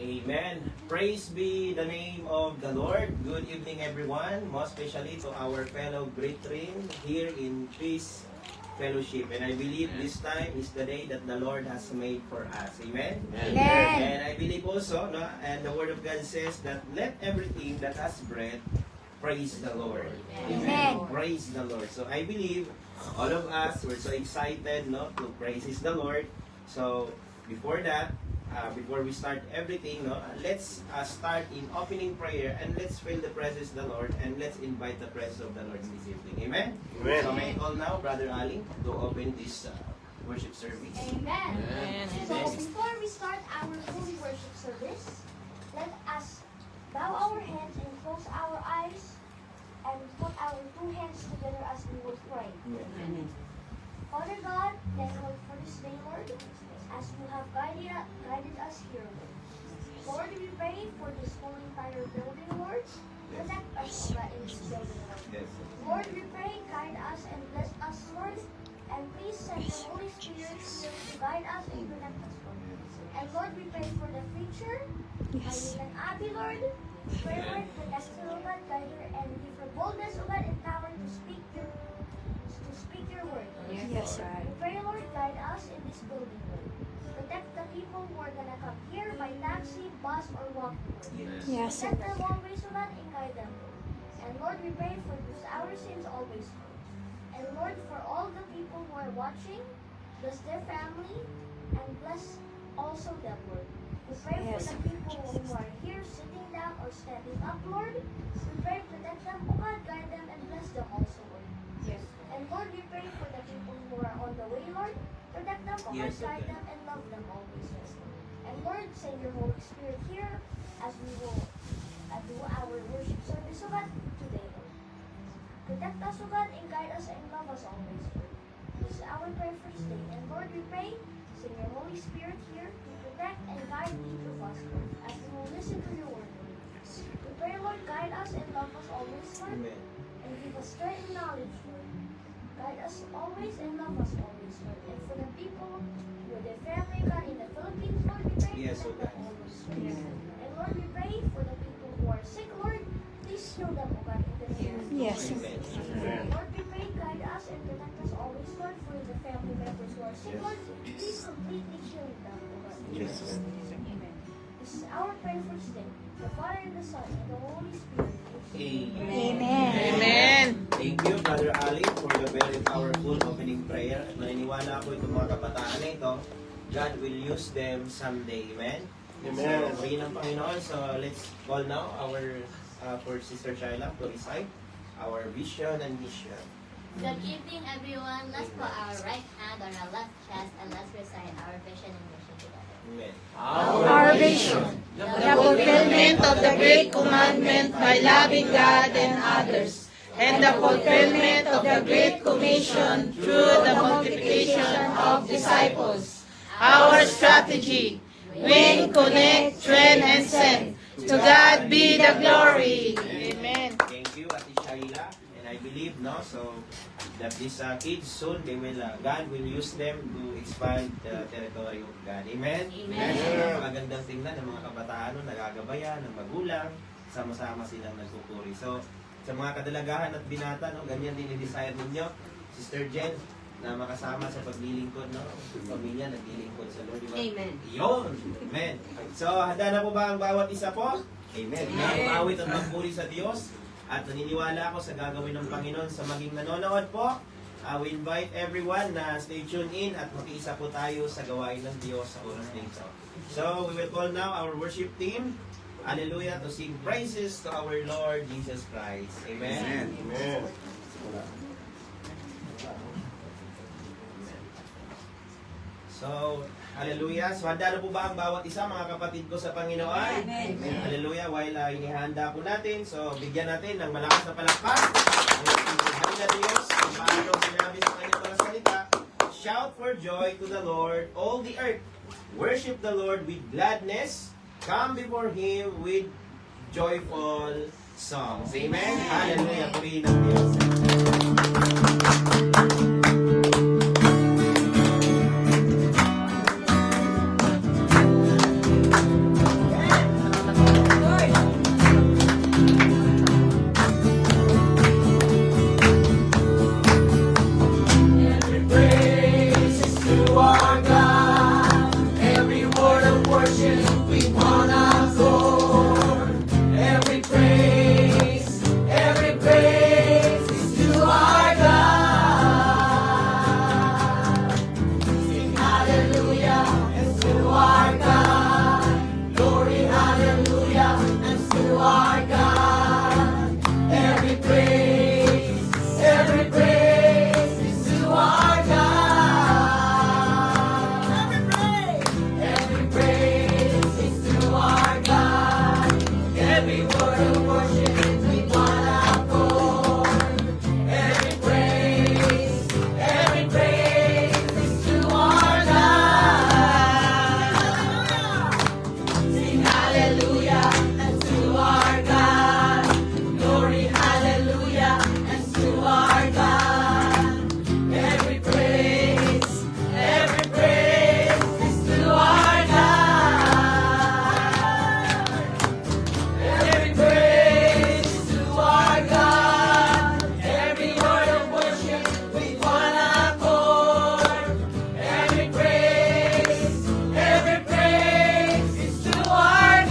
Amen. Praise be the name of the Lord. Good evening, everyone. Most especially to our fellow brethren here in Peace Fellowship. And I believe this time is the day that the Lord has made for us. Amen? Amen. And I believe also, no, and the Word of God says that let everything that has breath praise the Lord. Amen. Praise the Lord. So I believe all of us were so excited, no, to praise the Lord. So before that, before we start everything, no, let's start in opening prayer and let's feel the presence of the Lord and let's invite the presence of the Lord this evening. Amen? Amen. So may I call now Brother Ali to open this worship service. Amen. Amen. So before we start our holy worship service, let us bow our heads and close our eyes and put our two hands together as we will pray. Father God, thank you for this day, Lord, as you have guided us here. Lord, we pray for this whole entire building, Lord. Protect us in this building, Lord. Yes. Lord, we pray, guide us and bless us, Lord. And please send the Holy Spirit here to guide us and protect us, Lord. And Lord, we pray for the preacher, and Abby, Lord. We pray, Lord, protect her, oh God, guide her, and give her boldness, oh God, and power to speak your word. Yes, sir. We pray, Lord, guide us in this building, Lord. Protect the people who are gonna come here by taxi, bus, or walk, Lord. Yes, sir. Protect them always, oh God, and guide them, Lord. And Lord, we pray for those our sins always, Lord. And Lord, for all the people who are watching, bless their family, and bless also them, Lord. We pray for Yes. the people who are here sitting down or standing up, Lord. We pray, protect them, oh God, guide them, and bless them also, Lord. Yes. And Lord, we pray for the people who are on the way, Lord. Protect them, oh God, Yes, guide okay. them, and love them always, yes, Lord. And Lord, send your Holy Spirit here as we will do our worship service, oh God, today, Lord. Protect us, oh God, and guide us and love us always, Lord. This is our prayer for this day. And Lord, we pray, send your Holy Spirit here to protect and guide each of us, Lord, as we will listen to your word, Lord. We pray, Lord, guide us and love us always, Lord, Amen. and give us strength and knowledge, Lord. Guide us always and love us always, Lord. And for the people with their family, God, in the Philippines, Lord, we pray Yes, for them okay. always, Lord. And Lord, we pray for the people who are sick, Lord. Please heal them, oh God, in the name of Yes, Jesus. sir. Amen. Lord, we pray, guide us and protect us always, Lord, for the family members who are sick, Lord. Please completely heal them, oh God. in Yes. Jesus' name. This is our prayer for today. The Father and the Son and the Holy Spirit. Amen. Amen. Thank you, Brother Ali, for the very powerful opening prayer. At naniniwala ako itong mga kabataan na ito, God will use them someday. Amen? Amen. So, yun ang Panginoon. So, let's call now our, for Sister Shaila to recite our vision and mission. Good evening, everyone. Let's put our right hand on our left chest and let's recite our vision and mission together. Amen. Our vision, the fulfillment of the great commandment by loving God and others, and the fulfillment of the Great Commission through the multiplication of disciples. Our strategy, win, connect, train, and send. To God be the glory. Amen. Thank you, Ate Shaila. And I believe, no, so that these kids soon, they will, God will use them to expand the territory of God. Amen? Amen. Magandang tingnan ng mga kabataan, no, nagagabayan, ng magulang, sama-sama silang nagpupuri. So, sa mga kadalagahan at binata, no, ganyan din i-desire ninyo, Sister Jen, na makasama sa paglilingkod, no? Yung pamilya naglilingkod sa Lord, di ba? Amen. Yun! Amen. So, handa na po ba ang bawat isa po? Amen. Mawit at magpuri sa Diyos. At naniniwala ako sa gagawin ng Panginoon sa maging nanonood po. We invite everyone na stay tuned in at makiisa po tayo sa gawain ng Diyos sa oras na ito. So, we will call now our worship team. Hallelujah, to sing praises to our Lord Jesus Christ. Amen. Amen. So, hallelujah. So, handa na po ba ang bawat isa, mga kapatid ko sa Panginoon? Amen. Hallelujah. While inihanda po natin, so bigyan natin ng malakas na palakpak. Ang na Diyos, kung paano sinabi sa kanyang mga salita, shout for joy to the Lord, all the earth. Worship the Lord with gladness. Come before Him with joyful songs. Amen? Hallelujah. Purihin ang Diyos. worship, we wanna accord. Every praise is to our God. Sing hallelujah and to our God. Glory, hallelujah, and to our God. Every praise is to our God. Every praise is to our God. Every word of worship is we wanna accord. Every praise is to our God. Sing hallelujah and to our God. Glory, hallelujah, and to our God. Every praise is to our God. Every praise to our God. Every word of worship we wanna accord. Every praise is to our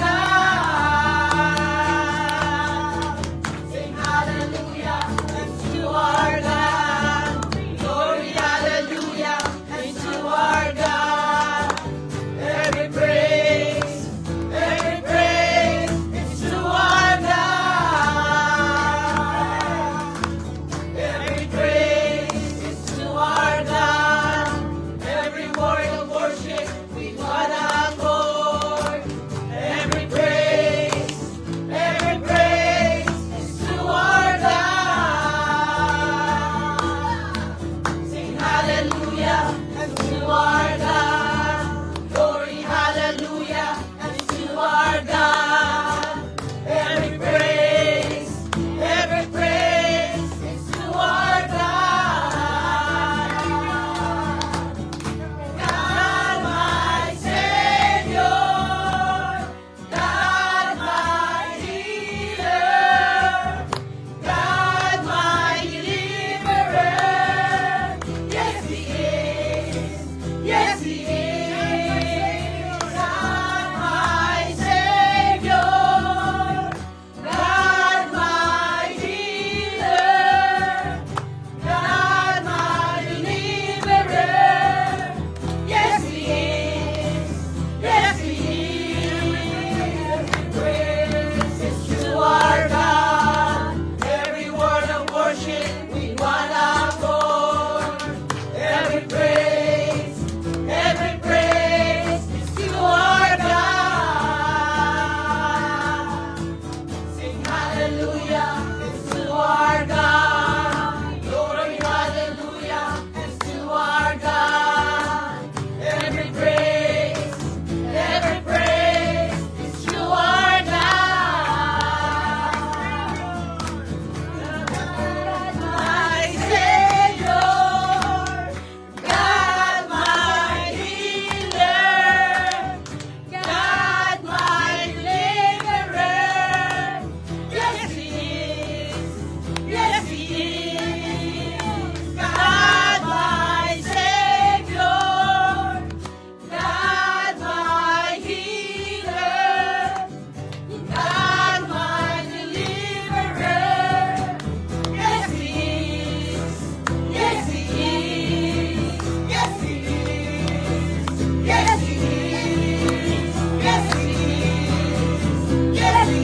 God. Sing hallelujah and to our God. Glory, hallelujah, and to our God. Every praise is to our God. Every praise is to our God. Every word of worship we wanna accord. Every praise is to our God. Sing hallelujah and to our God. Glory, hallelujah, and to our God. Every praise is to our God. God my Savior, God my healer, God my deliverer. Yes, He is. Yes, He is. God my Savior, God my healer, God my deliverer. Yes, He is. Yes, He is. Praise is to our God. Every word of worship we wanna accord. Every praise is to our God. Sing hallelujah, it's to our God. Glory, hallelujah, it's to our God. Every praise is to our God. God my Savior, God my healer, God my deliverer. Yes, He is. Yes, He is. God my Savior, God my healer, God my deliverer. Yes, He is. Yes, He is. Yes, He is. Yes, He is. Yes, He is. Yes, He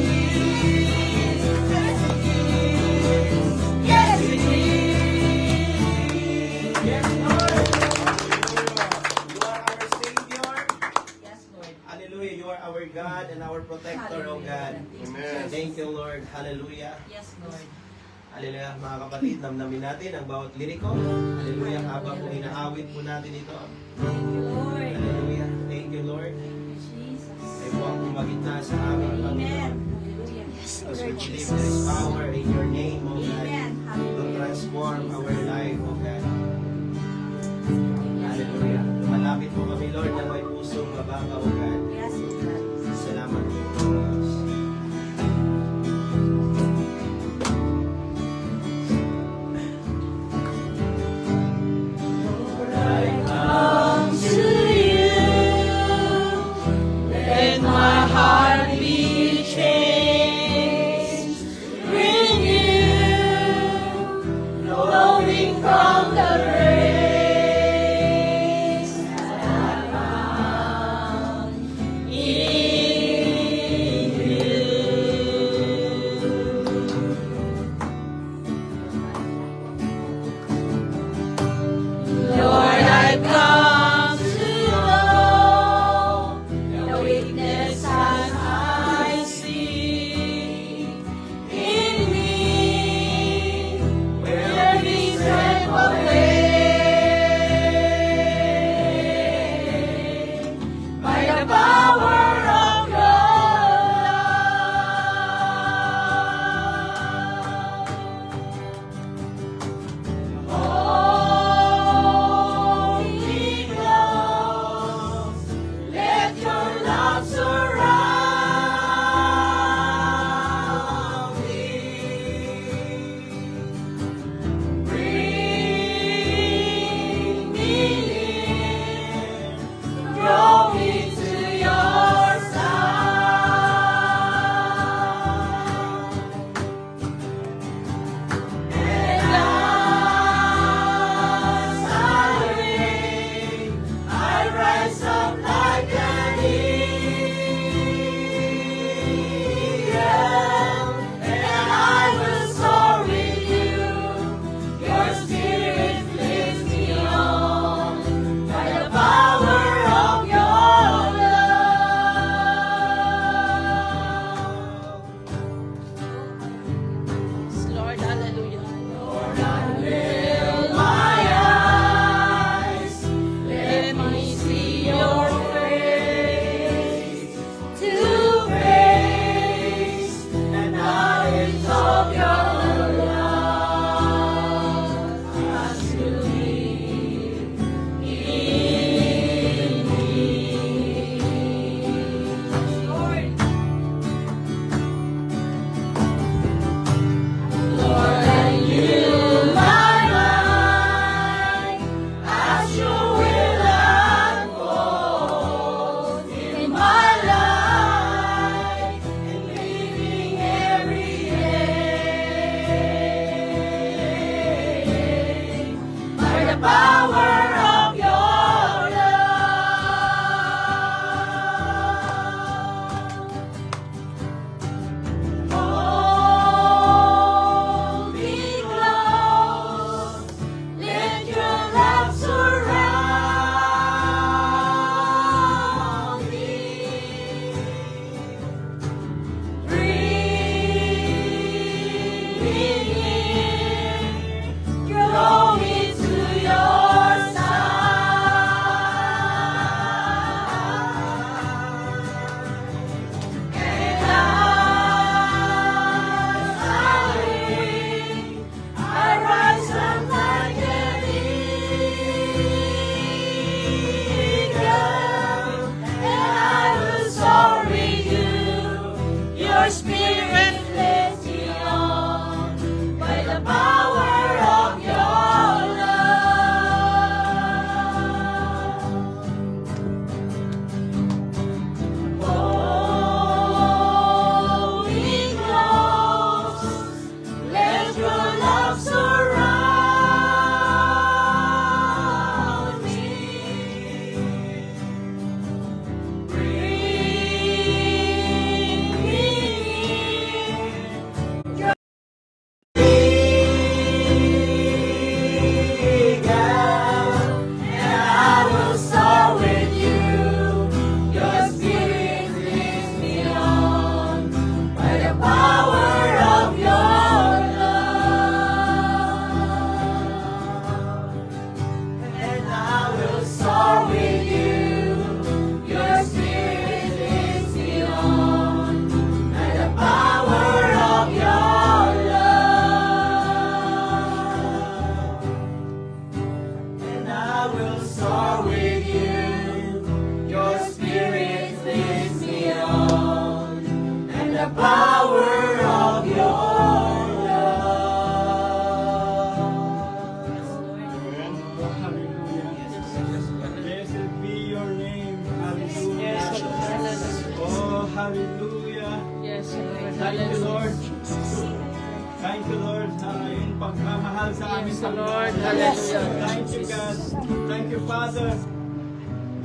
is. Yes, He is. Yes, Lord. You are our Savior. Yes, Lord. Hallelujah. You are our God and our protector, O God. Amen. Thank you, Lord. Hallelujah. Yes, Lord. Hallelujah. Mga kapatid, namnamin natin ang bawat liriko. Hallelujah. Habang po inaawit po natin ito. Thank you, Lord. Hallelujah. Thank you, Lord. Jesus. Ay po ang kumagitna sa aming Amen. Panginoon. Hallelujah. As we believe there is power in your name, O God, Amen. to Hallelujah. transform our life, O God. Hallelujah. Lumalapit po kami, Lord, na may pusong mababa, O God. Yes, Lord. Salamat po, Diyos. Lord, I come to you. the power of your Blessed be your name. Hallelujah. Oh, hallelujah. Yes, Lord. Thank you, Lord. Thank you, Lord, sa iyong pagmamahal sa amin, Yes, Lord. Hallelujah. Thank you, God. Thank you, Father,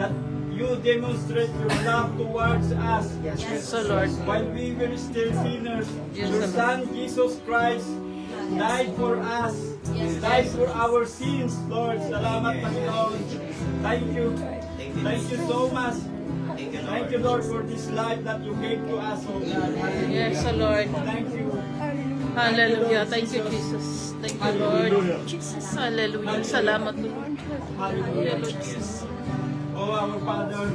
that you demonstrate your love towards us. Yes, Lord. While we were still sinners, Yes, your Lord. Son, Jesus Christ, died for us, died for our sins, Lord. Salamat, Panginoon. Thank you. Thank you so much. Thank you, Lord, for this life that you gave to us, oh God. Yes, Lord. Thank you. Hallelujah. Thank you, Jesus. Thank you, Lord. Hallelujah. Salamat, Lord. Hallelujah, Lord Jesus. Oh, our Father,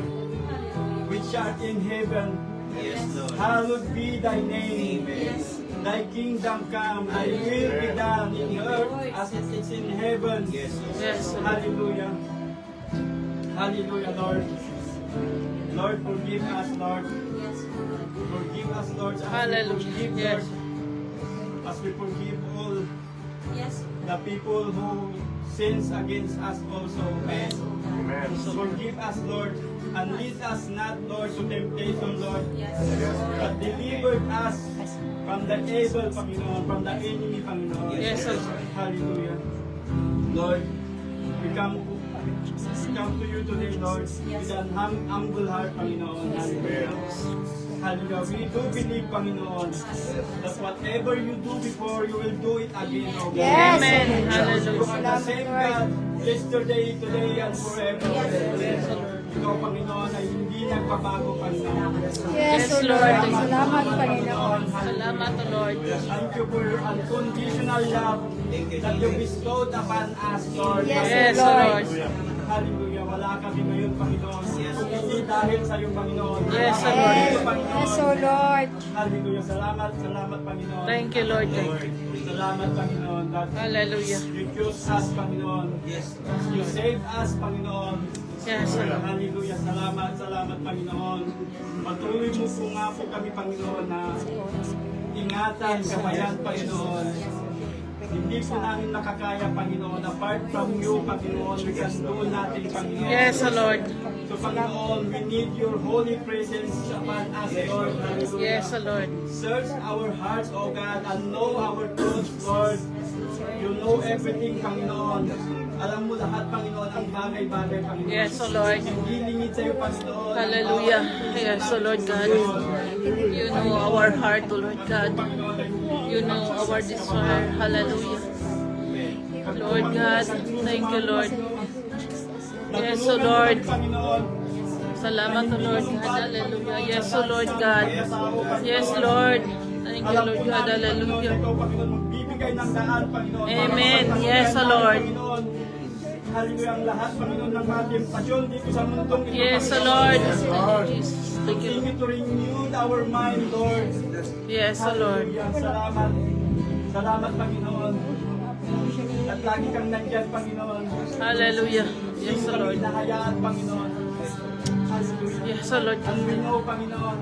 which art in heaven, Yes, Lord. hallowed be thy name. Thy kingdom come, thy will be done in earth as it is in heaven. Yes, Lord. Yes, Lord. Hallelujah. Hallelujah, Lord. Lord, forgive us, Lord. Forgive us, Lord, as we Hallelujah. forgive, Yes. Lord. As we forgive all the people who sins against us also. Amen. Forgive us, Lord, and lead us not, Lord, to temptation, Lord, but deliver us from the evil, Panginoon, from the enemy, Panginoon. Yes, Lord. Hallelujah. Lord, we come to you today, Lord, with an humble heart, Panginoon. Hallelujah. Hallelujah. We do believe, Panginoon, that whatever you do before, you will do it again, oh God. Yes. Amen. You Hallelujah. are the same God, yesterday, today, and forever. Ikaw, Panginoon, ay hindi nagbabago, Panginoon. Yes, Yes, Lord. Salamat, Panginoon. Salamat, Lord. Thank you for your unconditional love that you bestowed upon us, Lord. Yes, Lord. Hallelujah. Wala kami ngayon, Panginoon. Hindi dahil sa iyo, Panginoon. Yes, Wala kami Lord. ngayon, Panginoon. Yes, oh Lord. Hallelujah. Salamat, salamat, Panginoon. Thank you, Lord. Salamat, Panginoon. That Hallelujah. you choose us, Panginoon. You save us, Panginoon. Yes, Lord. Hallelujah. Salamat, salamat, Panginoon. Patuloy mo po nga po kami, Panginoon, na ingatan, kabayan, Panginoon. Hindi po namin nakakaya, Panginoon. Apart from you, Panginoon, we can do nothing, Panginoon. Yes, Lord. So, Panginoon, we need your holy presence upon us, Lord. Hallelujah. Yes, Lord. Search our hearts, O God, and know our thoughts, Lord. You know everything, Panginoon. Alam mo lahat, Panginoon, ang bagay-bagay, Panginoon. Yes, O Lord. Hindi lingid sa'yo, Panginoon. Hallelujah. Yes, O Lord God. You know our heart, O Lord God. You know our desire. Hallelujah. Lord God, thank you, Lord. Yes, O Lord. Panginoon. Salamat, O Lord God. Hallelujah. Yes, O Lord God. Yes, Lord. Thank you, Lord God. Hallelujah. Ikaw, Panginoon, magbibigay ng daan, Panginoon. Amen. Para Yes, O mapagpatuloy, Lord. Panginoon. Hallelujah, ang lahat, Panginoon, ng mga temptasyon dito sa mundong ito, Yes, O Panginoon. Lord. Thank you, Jesus. Thank you, Lord. Continue to renew our mind, Lord. Yes, O Lord. Hallelujah. Salamat. Salamat, Panginoon. At lagi kang nandyan, Panginoon. Hallelujah. Yes, O Lord. Nahayaan, Panginoon. Hallelujah. Yes, O Lord. And we know, Panginoon,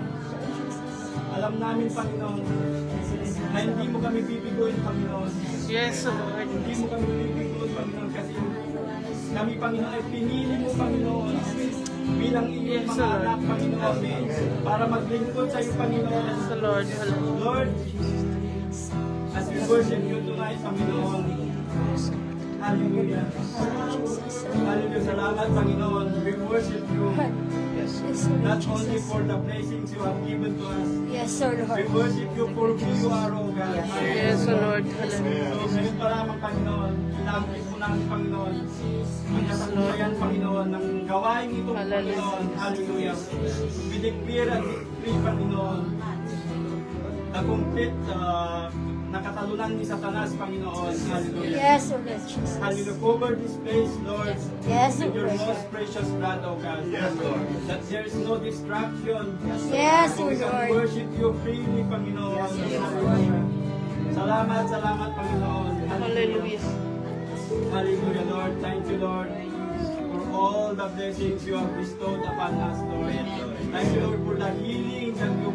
alam namin, Panginoon, na hindi mo kami bibiguin, Panginoon. Yes, O Lord. Hindi mo kami bibiguin, Panginoon, kasi kami, Panginoon, ay pinili mo, Panginoon, bilang iyong Yes, mga Lord. anak, Panginoon, para maglingkod sa iyo, Panginoon. Yes, O Lord. Hallelujah. Lord, as we worship you tonight, Panginoon, hallelujah. Hallelujah. Salamat, Panginoon. We worship you not only for the blessings you have given to us. Yes, oh We Lord. worship you for who you are, O God. Yes, O Lord. Hallelujah. So, ngayon pa lamang, Panginoon, ilangkin po namin, Panginoon, ang kasaluyan, Panginoon, ng gawain ito, Panginoon. Hallelujah. We declare and decree, Panginoon, the complete nakatalunan ni Satanas, Panginoon. Hallelujah. Yes, oh Lord Jesus. Hallelujah. Cover this place, Lord, Yes, with your Lord. most precious blood, O God. Yes, Lord. That there is no distraction. Yes, So oh we can Lord. worship you freely, Panginoon. Hallelujah. Salamat, salamat, Panginoon. Hallelujah. Hallelujah, Lord. Thank you, Lord, for all the blessings you have bestowed upon us, Lord. Thank you, Lord, for the healing that you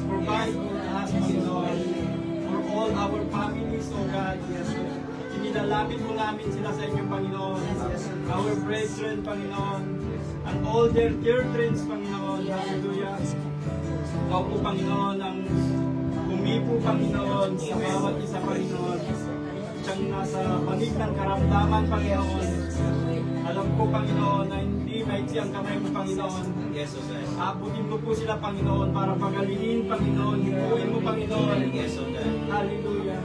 provide Ilalapit po namin sila sa inyo, Panginoon. Our brethren, Panginoon. And all their children, Panginoon. Hallelujah. Ikaw po, Panginoon, ang humipo, Panginoon, sa bawat isa, Panginoon. Siyang nasa panig ng karamdaman, Panginoon. Alam ko, Panginoon, na hindi maiksi ang kamay mo, Panginoon. Yes, O God. Abutin mo po sila, Panginoon, para pagalingin, Panginoon. Hipuin mo, Panginoon. Yes, O God. Hallelujah.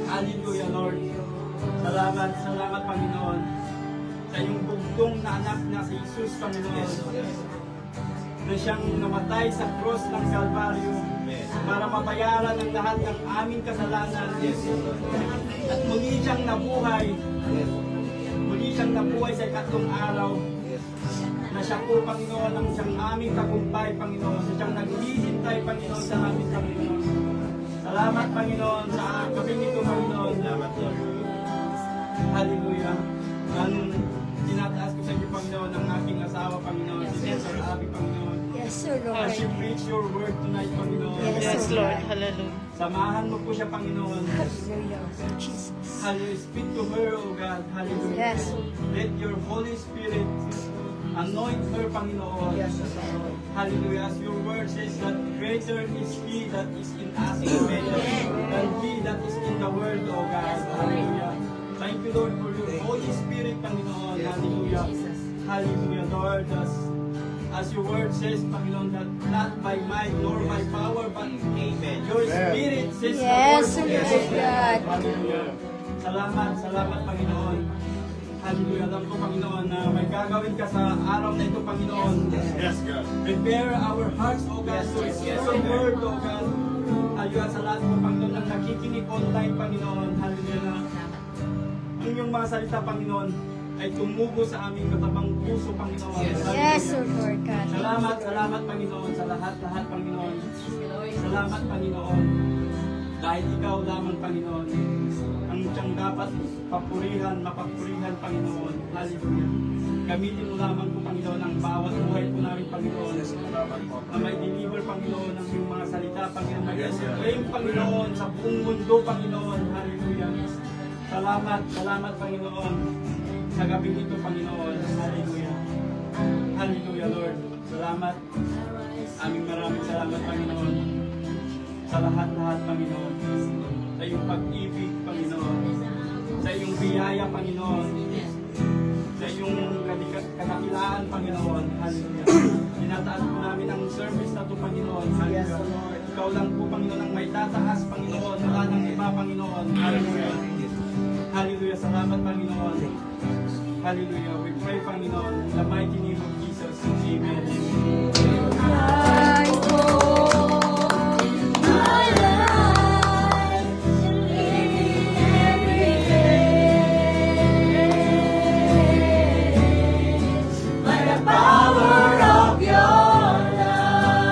Hallelujah, Lord. Salamat, salamat, Panginoon. Sa iyong bugtong na anak na si Jesus, Panginoon. Yes, O God. Na siyang namatay sa cross ng Kalbaryo Amen. para mabayaran ang lahat ng aming kasalanan. Yes, O God. At muli siyang nabuhay. Yes. Muli siyang nabuhay sa ikatlong araw. Yes. Na siya po, Panginoon, ang siyang aming tagumpay, Panginoon. Na siyang naghihintay, Panginoon, sa aming Panginoon. Salamat, Panginoon, sa gabing ito, Panginoon. Salamat, Lord. Hallelujah. Ang tinataas ko sa inyo, Panginoon, ang aking asawa, Panginoon. Si Cesar Abby, Panginoon. Yes, sir, As she preach your word tonight, Panginoon. Yes, Lord. Hallelujah. Samahan mo po siya, Panginoon. Hallelujah. Jesus. Hallelujah. Speak to her, O God. Hallelujah. Yes. Let your Holy Spirit anoint her, Panginoon. Hallelujah. As your word says that greater is He that is in us, amen, than He that is in the world, O God. Hallelujah. Thank you, Lord, for your Holy Spirit, Panginoon. Hallelujah. Hallelujah, Lord. As your word says, Panginoon, that not by might nor by power, but Amen. your Spirit says Yes, the word. Lord God. Hallelujah. Salamat, salamat, Panginoon. Hallelujah. Alam ko, Panginoon, na may gagawin ka sa araw na ito, Panginoon. Yes, God. Prepare our hearts, O God, to receive your word, O God. Hallelujah. Sa lahat po, Panginoon, ng nakikinig online, Panginoon. Hallelujah. Na ang inyong mga salita, Panginoon, ay tumugo sa aming katabang puso, Panginoon. Yes, sir, Lord God. Salamat, salamat, Panginoon, sa lahat-lahat, Panginoon. Salamat, Panginoon. Dahil ikaw lamang, Panginoon, ang siyang dapat papurihan, mapapurihan, Panginoon. Hallelujah. Gamitin mo lamang po, Panginoon, ang bawat buhay po namin, Panginoon. Na may deliver, Panginoon, ang iyong mga salita, Panginoon. May proclaim, Panginoon, sa buong mundo, Panginoon. Hallelujah. Salamat, salamat, Panginoon. Sa gabi ito, Panginoon. Hallelujah. Hallelujah, Lord. Salamat. Maraming salamat, Panginoon. Sa lahat-lahat, Panginoon. Sa iyong pag-ibig, Panginoon. Sa iyong biyaya, Panginoon. Sa iyong kadakilaan, Panginoon. Hallelujah. Tinataas po namin ang service na ito, Panginoon. Hallelujah. Ikaw lang po, Panginoon, ang may tataas, Panginoon. Wala nang iba, Panginoon. Hallelujah. Hallelujah. Salamat, Panginoon. Hallelujah. We pray, Panginoon, in the mighty name of Jesus. Amen. I go my life, living every day by the power of your love.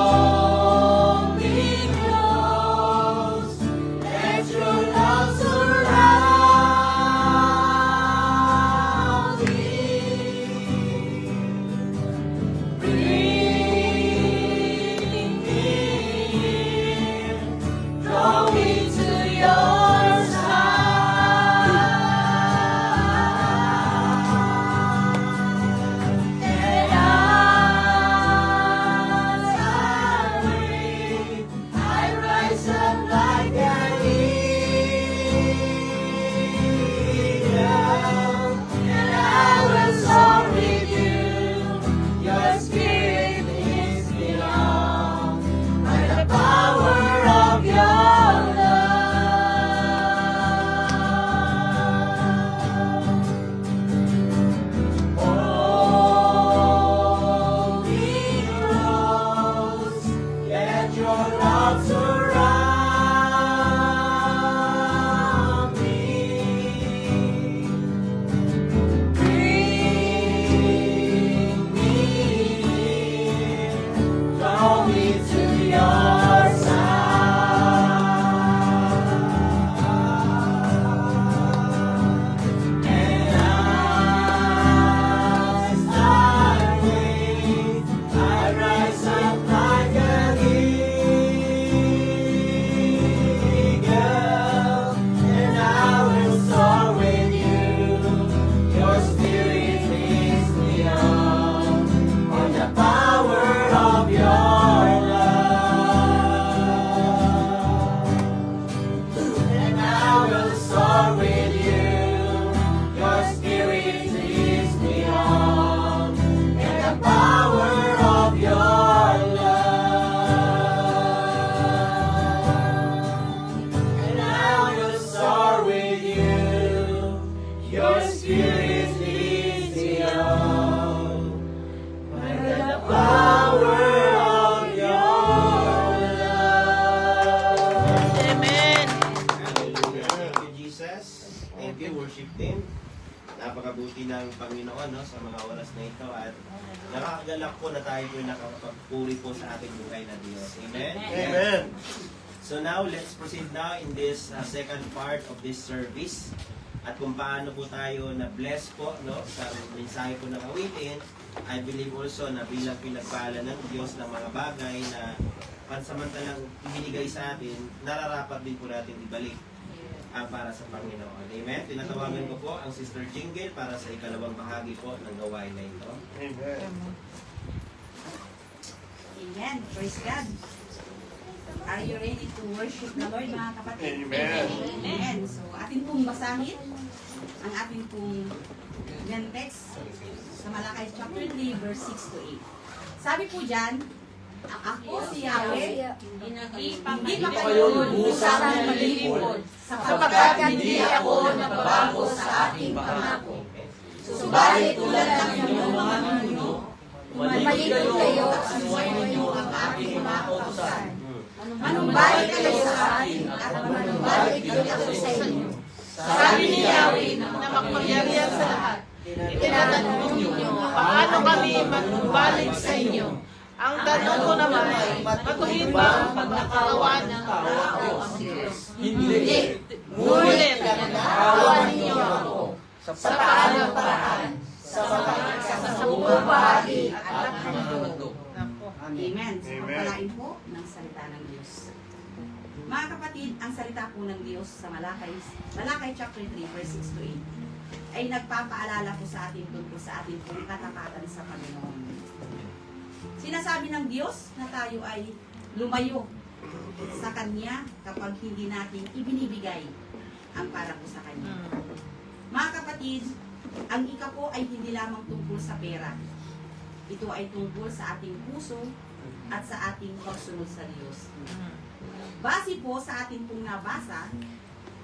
Hold me close, let your love surround. your spirit leads me on. By the power of your love. Amen. Hallelujah. Thank you, Jesus. Thank you, worship team. Napakabuti ng Panginoon no, sa mga oras na ito at nakakagalak po na tayo po nakakapagpuri po sa ating buhay na Diyos. Amen? Amen. So now, let's proceed now in this second part of this service. At kung paano po tayo na-bless po no, sa mensahe po ng awitin, I believe also na bilang pinagpala ng Diyos ng mga bagay na pansamantalang ibinigay sa atin, nararapat din po natin ibalik para sa Panginoon. Amen? Tinatawagan ko po ang Sister Jingle para sa ikalawang bahagi po ng gawain na ito. Amen. Amen. Praise God. Are you ready to worship the Lord, mga kapatid? Amen. Amen. So, atin pong basahin ang ating pong yan text sa Malakay chapter 3, verse 6 to 8. Sabi po dyan, ako si Yahweh, hindi pa kayo usang malilipod, sapagkat hindi ako nababago sa aking pangako. Subalit tulad ng inyong mga mundo, malilipod kayo at sunuin ninyo ang aking mga kautusan. Manumbalik kayo sa akin at manumbalik kayo sa inyo. Sabi ni Yahweh na makapangyarihan sa lahat. Tinatanong ninyo, paano kami manumbalik sa inyo? Ang tanong ko naman ay, matuhin ba ang pagkakawa ng tao ang Diyos? Hindi. Ngunit, nakawa ninyo ako sa paanong paraan, sa bumabahagi at handog. Amen. So, pagpalain po ng salita ng Diyos. Mga kapatid, ang salita po ng Diyos sa Malakay chapter 3, verse 6 to 8, ay nagpapaalala po sa atin tungkol sa ating pong katapatan sa Panginoon. Sinasabi ng Diyos na tayo ay lumayo sa Kanya kapag hindi natin ibinibigay ang para po sa Kanya. Mga kapatid, ang ikapo ay hindi lamang tungkol sa pera. Ito ay tungkol sa ating puso at sa ating pagsunod sa Diyos. Base po sa ating pong nabasa,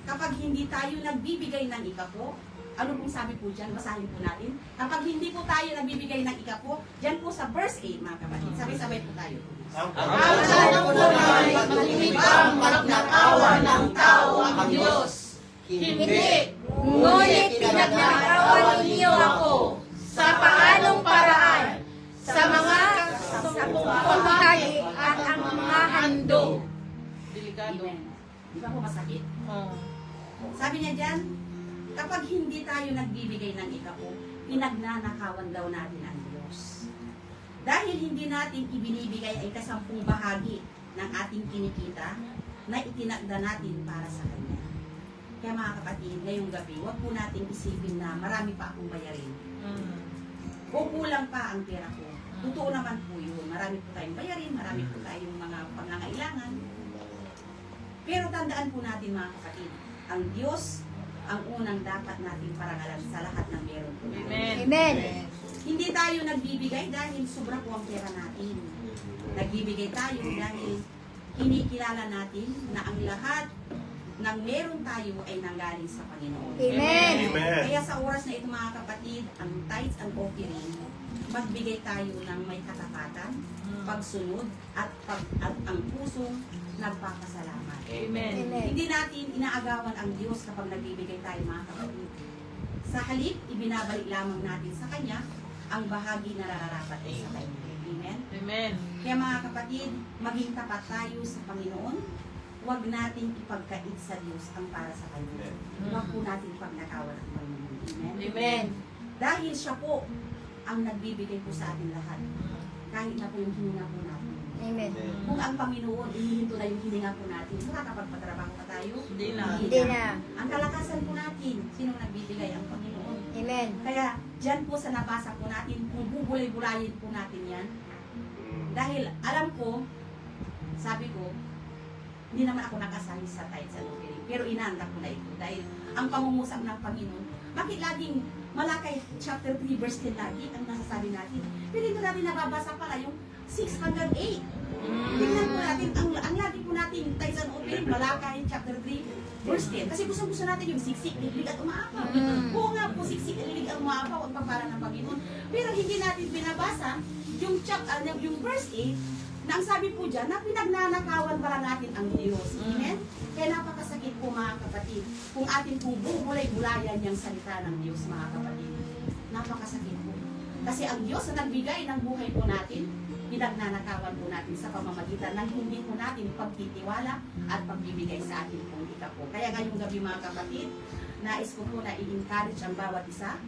kapag hindi tayo nagbibigay ng ikapo, ano pong sabi po dyan? Basahin po natin. Kapag hindi po tayo nagbibigay ng ikapo, dyan po sa verse 8, mga kapatid. Sabay-sabay po tayo. Ang tanong ko naman, matuhin ba ang pagkakawa ng tao ang Diyos? Hindi. Ngunit pinagnakawan ninyo ako sa paanong paraan, sa mga pamahagi at ang mga handog. Delikado. Amen. Di ba po masakit? Oh. Sabi niya dyan, kapag hindi tayo nagbibigay ng ikapo, pinagnanakawan daw natin ang Diyos. Dahil hindi natin ibinibigay ay kasampung bahagi ng ating kinikita na itinagda natin para sa Kanya. Kaya mga kapatid, ngayong gabi, huwag po natin isipin na marami pa akong bayarin. O kulang pa ang pera ko. Totoo naman po yun. Marami po tayong bayarin, marami po tayong mga pangangailangan. Pero tandaan po natin mga kapatid, ang Diyos ang unang dapat nating parangalan sa lahat ng meron po natin. Amen. Amen. Hindi tayo nagbibigay dahil sobra po ang pera natin. Nagbibigay tayo dahil kinikilala natin na ang lahat ng meron tayo ay nanggaling sa Panginoon. Amen. Amen. Kaya sa oras na ito mga kapatid, ang tithes and offering, magbigay tayo ng may katapatan, pagsunod, at ang pusong nagpapasalamat. Amen. Amen. Hindi natin inaagawan ang Diyos kapag nagbibigay tayo mga kapatid. Sa halip, ibinabalik lamang natin sa Kanya ang bahagi na nararapat ay sa Kanya. Amen? Amen. Kaya mga kapatid, maging tapat tayo sa Panginoon. Huwag natin ipagkait sa Diyos ang para sa Kanya. Huwag po natin pagnakawan ang Panginoon. Amen? Amen. Dahil siya po ang nagbibigay po sa atin lahat. Kahit na po yung hininga po natin. Amen. Kung ang Panginoon, inihinto na yung hininga po natin, makakapagpatrabaho pa tayo? Hindi na. Hindi na. Ang kalakasan po natin, sino nagbibigay? Ang Panginoon. Amen. Kaya, dyan po sa nabasa po natin, kung bubulay-bulayin po natin yan, dahil alam ko, sabi ko, hindi naman ako nakasali sa tithes and offering, pero inanda ko na ito. Dahil ang pangungusap ng Panginoon, bakit laging Malakay chapter 3 verse 10 lagi ang nasasabi natin? Pero ito natin nababasa pala yung 6 hanggang 8. Tingnan po natin, ang lagi po natin, tithes and offering, Malakay chapter 3, Verse 10. Kasi gusto natin yung siksik, lilig at umaapaw. Oo nga po, siksik, lilig at umaapaw ang pagpapala ng Panginoon. Pero hindi natin binabasa yung verse 8 na ang sabi po dyan na pinagnanakawan para natin ang Diyos. Amen? Kaya napakasakit po mga kapatid kung atin pong bubulay-bulayan yung salita ng Diyos mga kapatid. Napakasakit po. Kasi ang Diyos na nagbigay ng buhay po natin, pinagnanakawan po natin sa pamamagitan ng hindi po natin pagtitiwala at pagbibigay sa atin pong ikapo. Kaya ngayong gabi mga kapatid, nais ko po na i-encourage ang bawat isa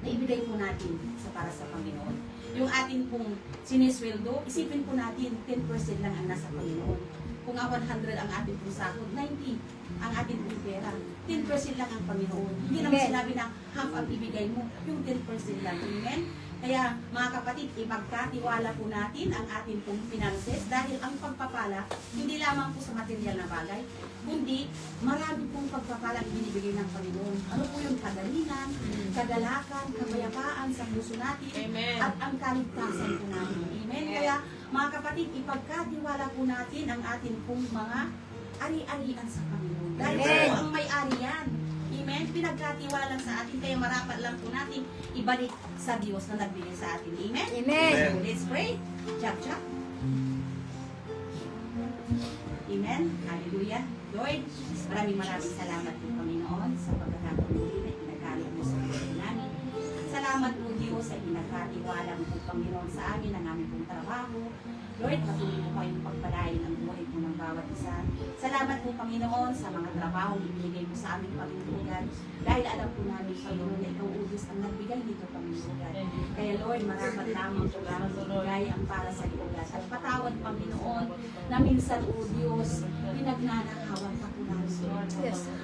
na ibigay po natin para sa Panginoon. Yung atin pong sinisweldo, isipin po natin 10% lang ang nasa Panginoon. Kung 100 ang ating pong sahod, 90 ang ating pong pera. 10% lang ang Panginoon. Hindi naman sinabi na half ang ibigay mo, yung 10% lang. Amen? Kaya mga kapatid, ipagkatiwala po natin ang ating pong finances dahil ang pagpapala, hindi lamang po sa material na bagay, kundi marami pong pagpapala binibigay ng Panginoon. Ano po yung kagalingan, kagalakan, kapayapaan sa puso natin, at ang kaligtasan po natin. Amen? Kaya mga kapatid, ipagkatiwala po natin ang ating pong mga ari-arian sa Panginoon. Dahil po ang may-ari yan. Amen? Pinagkatiwala sa atin, kaya marapat lang po natin ibalik sa Diyos na nagbigay sa atin. Amen? Amen. So, let's pray. Chap. Amen? Hallelujah. Lord, maraming salamat po, Panginoon, sa pagkakataon muli na pinagkalit mo sa buhay namin. Salamat po, Diyos, sa pinagkatiwala mo po, Panginoon, sa amin ang aming pong trabaho. Lord, patuloy mo kayong pagpalain ang buhay po ng bawat isa. Salamat po, Panginoon, sa mga trabaho ibinigay mo sa aming Panginoon. Dahil alam po namin, Panginoon, na ikaw Diyos ang nagbigay dito, Panginoon. Kaya, Lord, marapat lamang po ang ibigay ang para sa iyo, God. At patawad, Panginoon, na minsan, O Diyos, pinagnanakawan ka po namin, Lord.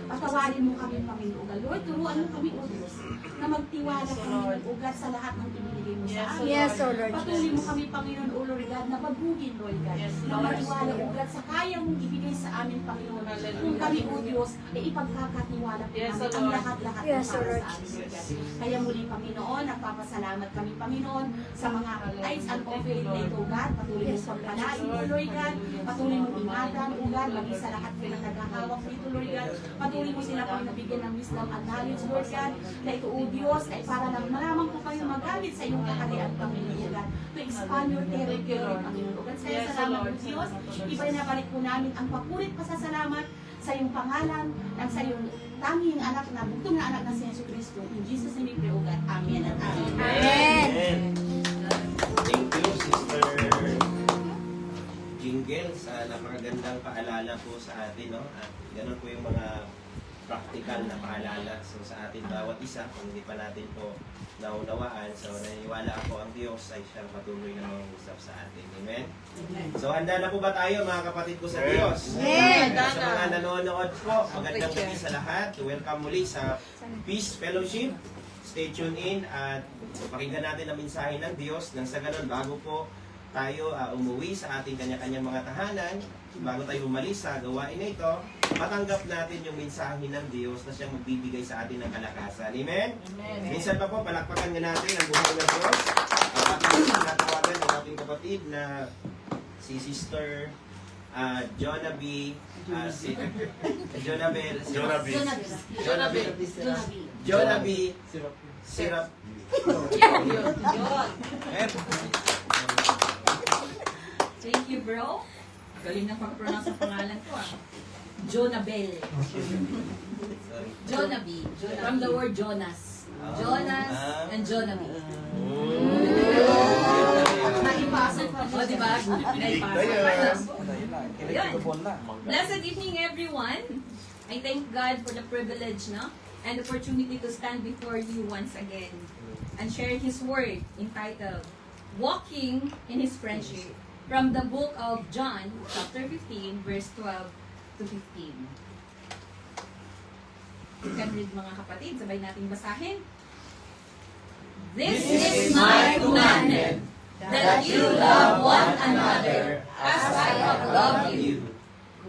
Patawarin mo kami, Panginoon. Lord, turuan mo kami, O Diyos, na magtiwala kami, O God, sa lahat ng ibinigay mo sa amin. Yes, O Lord. Patuloy mo kami, Panginoon, O Lord God, na pagugin, Lord God. Na magtiwala, O God, sa kaya mong ibigay sa amin, Panginoon. Kung kami, O Diyos, ay ipagkakatiwala po namin ang lahat-lahat ng Yes, para Lord. sa amin, Lord God. Kaya muli, Panginoon, nagpapasalamat kami, Panginoon, sa mga tithes and offering na ito, God. Patuloy mo pagpalain, O Lord God. Patuloy mo ingatan, O God, maging sa lahat po ng naghahawak dito, Lord God. Patuloy mo sila pang nabigyan ng wisdom and knowledge, Lord God, na ito, O Diyos, ay para lang malamang po kayo magamit sa iyong kaharian, Panginoon, God, to expand your territory, Panginoon. God, kaya salamat po, Diyos. Ibinabalik po namin ang papurit pasasalamat sa iyong pangalan, at sa iyong tanging anak na bugtong na anak na si Yesu Cristo. In Jesus' name we pray, O God. Amen and amen. Amen. Thank you, Sister Jingle, sa napakagandang paalala po sa atin, no? At ganun po yung mga practical na paalala sa atin bawat isa kung hindi pa natin po naunawaan. So, naniniwala ako ang Diyos ay siyang patuloy na mangusap sa atin. Amen? So, handa na po ba tayo mga kapatid ko sa Diyos? Amen. Sa mga nanonood po, magandang gabi sa lahat. Welcome muli sa Peace Fellowship. Stay tuned in at pakinggan natin ang mensahe ng Diyos. Nang sa ganun, bago po tayo umuwi sa ating kanya-kanyang mga tahanan, bago tayo umalis sa gawain na ito, matanggap natin yung mensahe ng Diyos na siyang magbibigay sa atin ng kalakasan. Amen? Minsan pa po, palakpakan nga natin ang buhay ng Diyos. At ating natawagan ng ating kapatid na si Sister Jonabel. Sirap. Thank you, bro. Galing na pag-pronounce ang pangalan ko, Jonabel. Jonabi. From the word Jonas. Jonas and Jonabi. Naipasok pa. O, diba? Naipasok. Blessed evening, everyone. I thank God for the privilege, no? And opportunity to stand before you once again and share His word entitled Walking in His Friendship from the book of John, chapter 15, verse 12 to 15. You can read, mga kapatid. Sabay nating basahin. This is my commandment, that you love one another as I have loved you.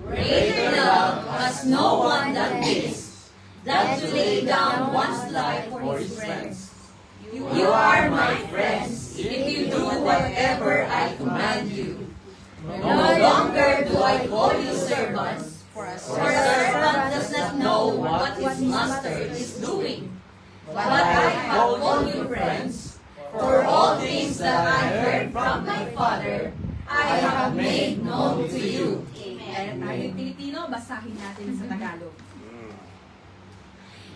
Greater love has no one than this, than to lay down one's life for his friends. You are my friends if you do whatever I command you. No longer do I call you servants, for a servant does master is doing. But I have called you friends, for all things that I heard from my Father, I have made known to you. Amen. Tayo Pilipino, basahin natin sa Tagalog.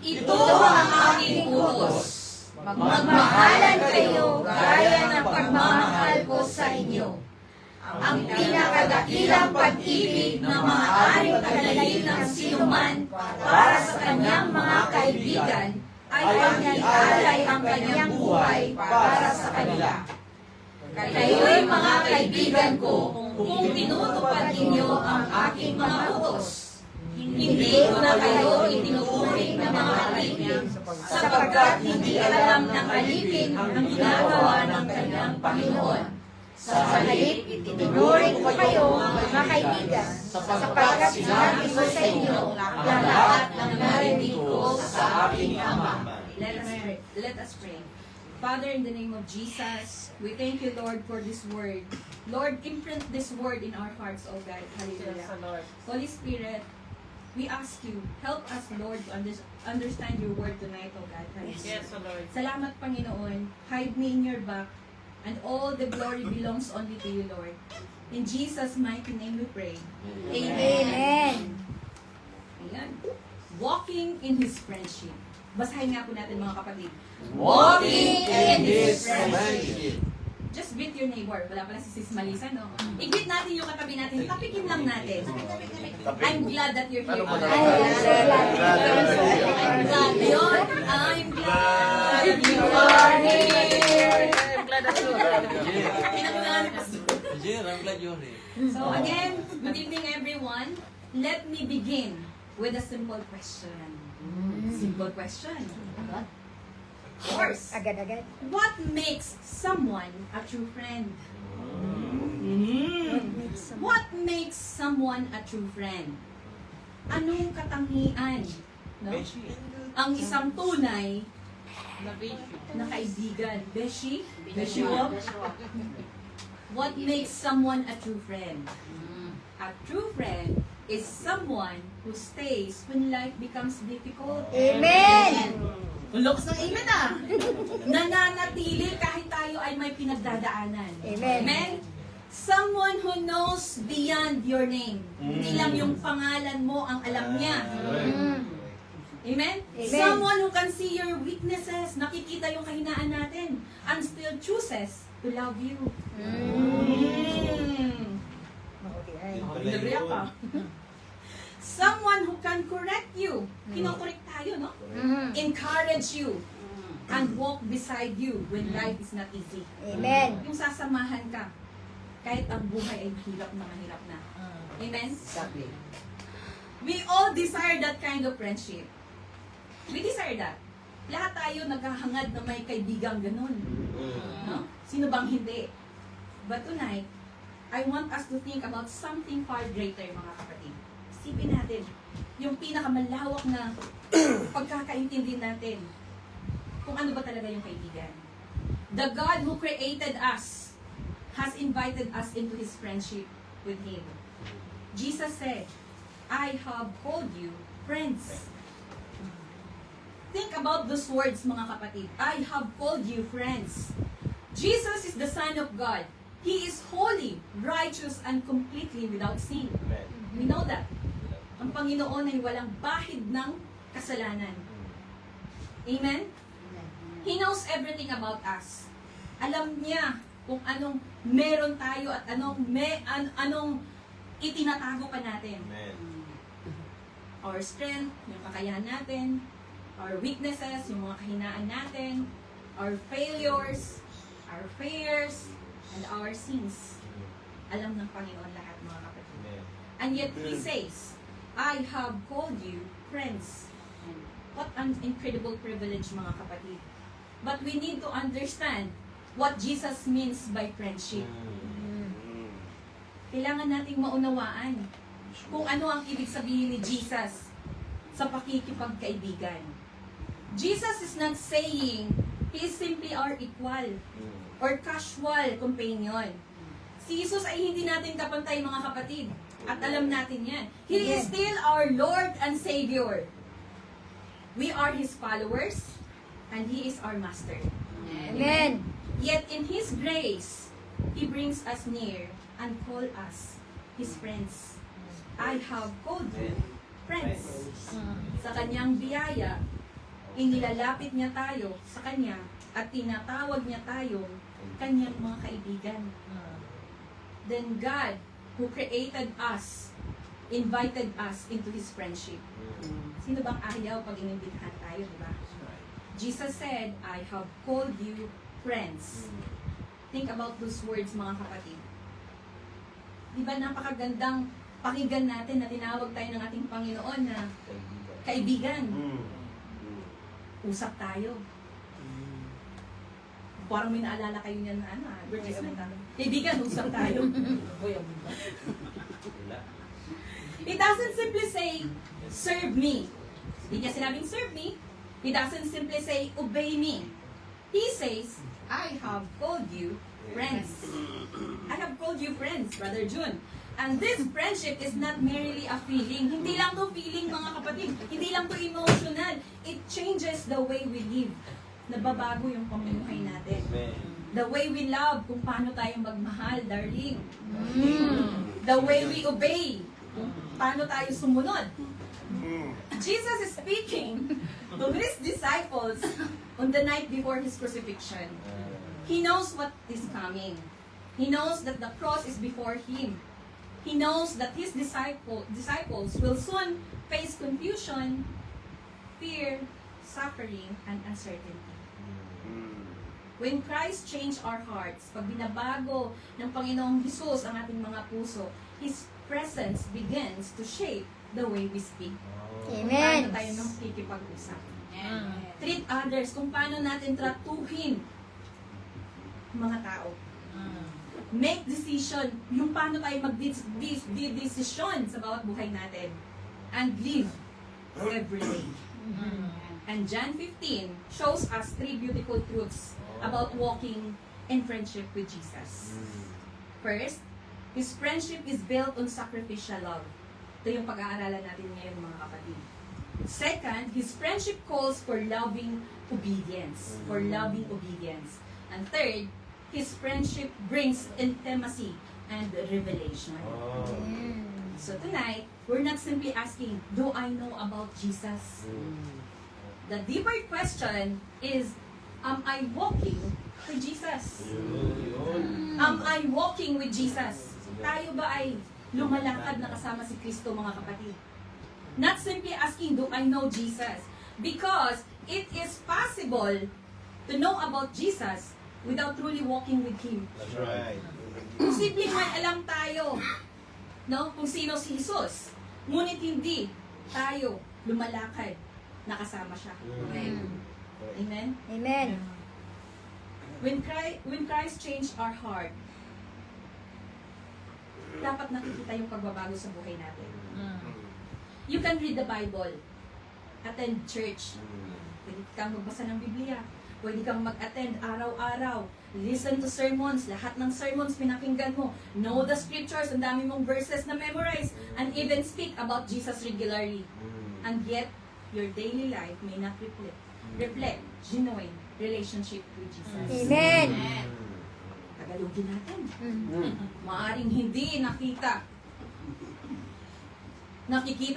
Ito ang aking utos. Magmahalan kayo gaya ng pagmamahal ko sa inyo. Ang pinakadakilang pag-ibig na maaaring tagalagin ng sinuman para sa kanyang mga kaibigan ay ang ialay ang kanyang buhay para sa kanila. Kayo'y mga kaibigan ko kung tinutupad ninyo ang aking mga utos. Hindi ko na kayo itinuturing na mga alipin sapagkat hindi alam ng alipin ang ginagawa ng kanyang Panginoon. Sa halip, itinuring ko kayo, mga kaibigan, sapagkat sinabi ko sa inyo lahat ng narinig ko sa aking Ama. Let us pray. Father, in the name of Jesus, we thank you, Lord, for this word. Lord, imprint this word in our hearts, O God. Hallelujah. Holy Spirit, we ask you, help us, Lord, to understand your word tonight, O God. Hallelujah. Lord. Salamat, Panginoon. Hide me in your back, and all the glory belongs only to you, Lord. In Jesus' mighty name we pray. Amen. Ayan. Walking in His friendship. Basahin nga po natin, mga kapatid. Walking in His friendship. Just greet your neighbor. Wala pala si Sis Malisa, no? I-greet natin yung katabi natin. Tapikin lang natin. I'm glad that you're here. I'm so glad. I'm glad. Yun. I'm glad you are here. I'm glad that you are here. Pinakulahan ni Pastor. I'm glad you're here. So again, good evening everyone. Let me begin with a simple question. Simple question. Of course. Agad-agad. What makes someone a true friend? What makes someone a true friend? Anong katangian, no? Ang isang tunay na kaibigan. Beshi? Beshiwab? What makes someone a true friend? A true friend is someone who stays when life becomes difficult. Amen. Ang lakas ng amen ah! Nananatili kahit tayo ay may pinagdadaanan. Amen. Amen? Someone who knows beyond your name. Hindi lang yung pangalan mo ang alam niya. Amen? Amen. Someone who can see your weaknesses, nakikita yung kahinaan natin, and still chooses to love you. Nagriyak ka. Someone who can correct you. Kinokorek tayo, no? Encourage you. And walk beside you when life is not easy. Amen. Yung sasamahan ka. Kahit ang buhay ay hirap na mahirap na. Amen? Exactly. We all desire that kind of friendship. We desire that. Lahat tayo naghahangad na may kaibigang ganun. No? Sino bang hindi? But tonight, I want us to think about something far greater, mga kapatid. Isipin natin, yung pinakamalawak na pagkakaintindi natin kung ano ba talaga yung kaibigan. The God who created us has invited us into His friendship with Him. Jesus said, I have called you friends. Think about those words, mga kapatid. I have called you friends. Jesus is the Son of God. He is holy, righteous, and completely without sin. We know that. Ang Panginoon ay walang bahid ng kasalanan. Amen? He knows everything about us. Alam niya kung anong meron tayo at anong itinatago pa natin. Our strength, yung kakayahan natin, our weaknesses, yung mga kahinaan natin, our failures, our fears, and our sins. Alam ng Panginoon lahat, mga kapatid. And yet He says, I have called you friends. What an incredible privilege, mga kapatid. But we need to understand what Jesus means by friendship. Kailangan nating maunawaan kung ano ang ibig sabihin ni Jesus sa pakikipagkaibigan. Jesus is not saying He is simply our equal or casual companion. Si Jesus ay hindi natin kapantay, mga kapatid. At alam natin yan. He is still our Lord and Savior. We are His followers, and He is our Master. Amen. Yet in His grace, He brings us near and call us His friends. I have called you friends. Sa Kanyang biyaya, inilalapit niya tayo sa Kanya at tinatawag niya tayong Kanyang mga kaibigan. Then God, who created us, invited us into His friendship. Sino bang ayaw pag inimbitahan tayo, di ba? Jesus said, I have called you friends. Think about those words, mga kapatid. Di ba napakagandang pakinggan natin na tinawag tayo ng ating Panginoon na kaibigan. Usap tayo. Parang may naalala kayo niyan na advertisement. Kaibigan, usap tayo. It doesn't simply say, serve me. Hindi niya sinabing serve me. He doesn't simply say, obey me. He says, I have called you friends. I have called you friends, Brother June. And this friendship is not merely a feeling. Hindi lang to feeling, mga kapatid. Hindi lang to emotional. It changes the way we live. Nababago yung pamumuhay natin. The way we love, kung paano tayo magmahal, darling. The way we obey, kung paano tayo sumunod. Jesus is speaking to His disciples on the night before His crucifixion. He knows what is coming. He knows that the cross is before Him. He knows that His disciples will soon face confusion, fear, suffering, and uncertainty. When Christ changed our hearts, pag binabago ng Panginoong Jesus ang ating mga puso, His presence begins to shape the way we speak. Amen. Kung paano tayo nang kikipag-usap. Treat others, kung paano natin tratuhin mga tao. Make decision, yung paano tayo mag-decision sa bawat buhay natin. And live every day. And John 15 shows us 3 beautiful truths about walking in friendship with Jesus. First, His friendship is built on sacrificial love. Ito yung pag-aaralan natin ngayon, mga kapatid. Second, His friendship calls for loving obedience. And third, His friendship brings intimacy and revelation. So tonight, we're not simply asking, do I know about Jesus? The deeper question is, am I walking with Jesus? Am I walking with Jesus? Tayo ba ay lumalakad na kasama si Kristo, mga kapatid? Not simply asking, do I know Jesus? Because it is possible to know about Jesus without truly walking with Him. That's right. Posibleng may alam tayo, no, kung sino si Jesus. Ngunit hindi tayo lumalakad na kasama siya. Amen? Amen. When Christ changed our heart, dapat nakikita yung pagbabago sa buhay natin. You can read the Bible, attend church, pwede kang magbasa ng Biblia, pwede kang mag-attend araw-araw, listen to sermons, lahat ng sermons pinakinggan mo, know the scriptures, ang dami mong verses na memorize, and even speak about Jesus regularly. And yet, your daily life may not reflect genuine relationship with Jesus. Amen. Tagalogin natin. Maaring hindi nakikita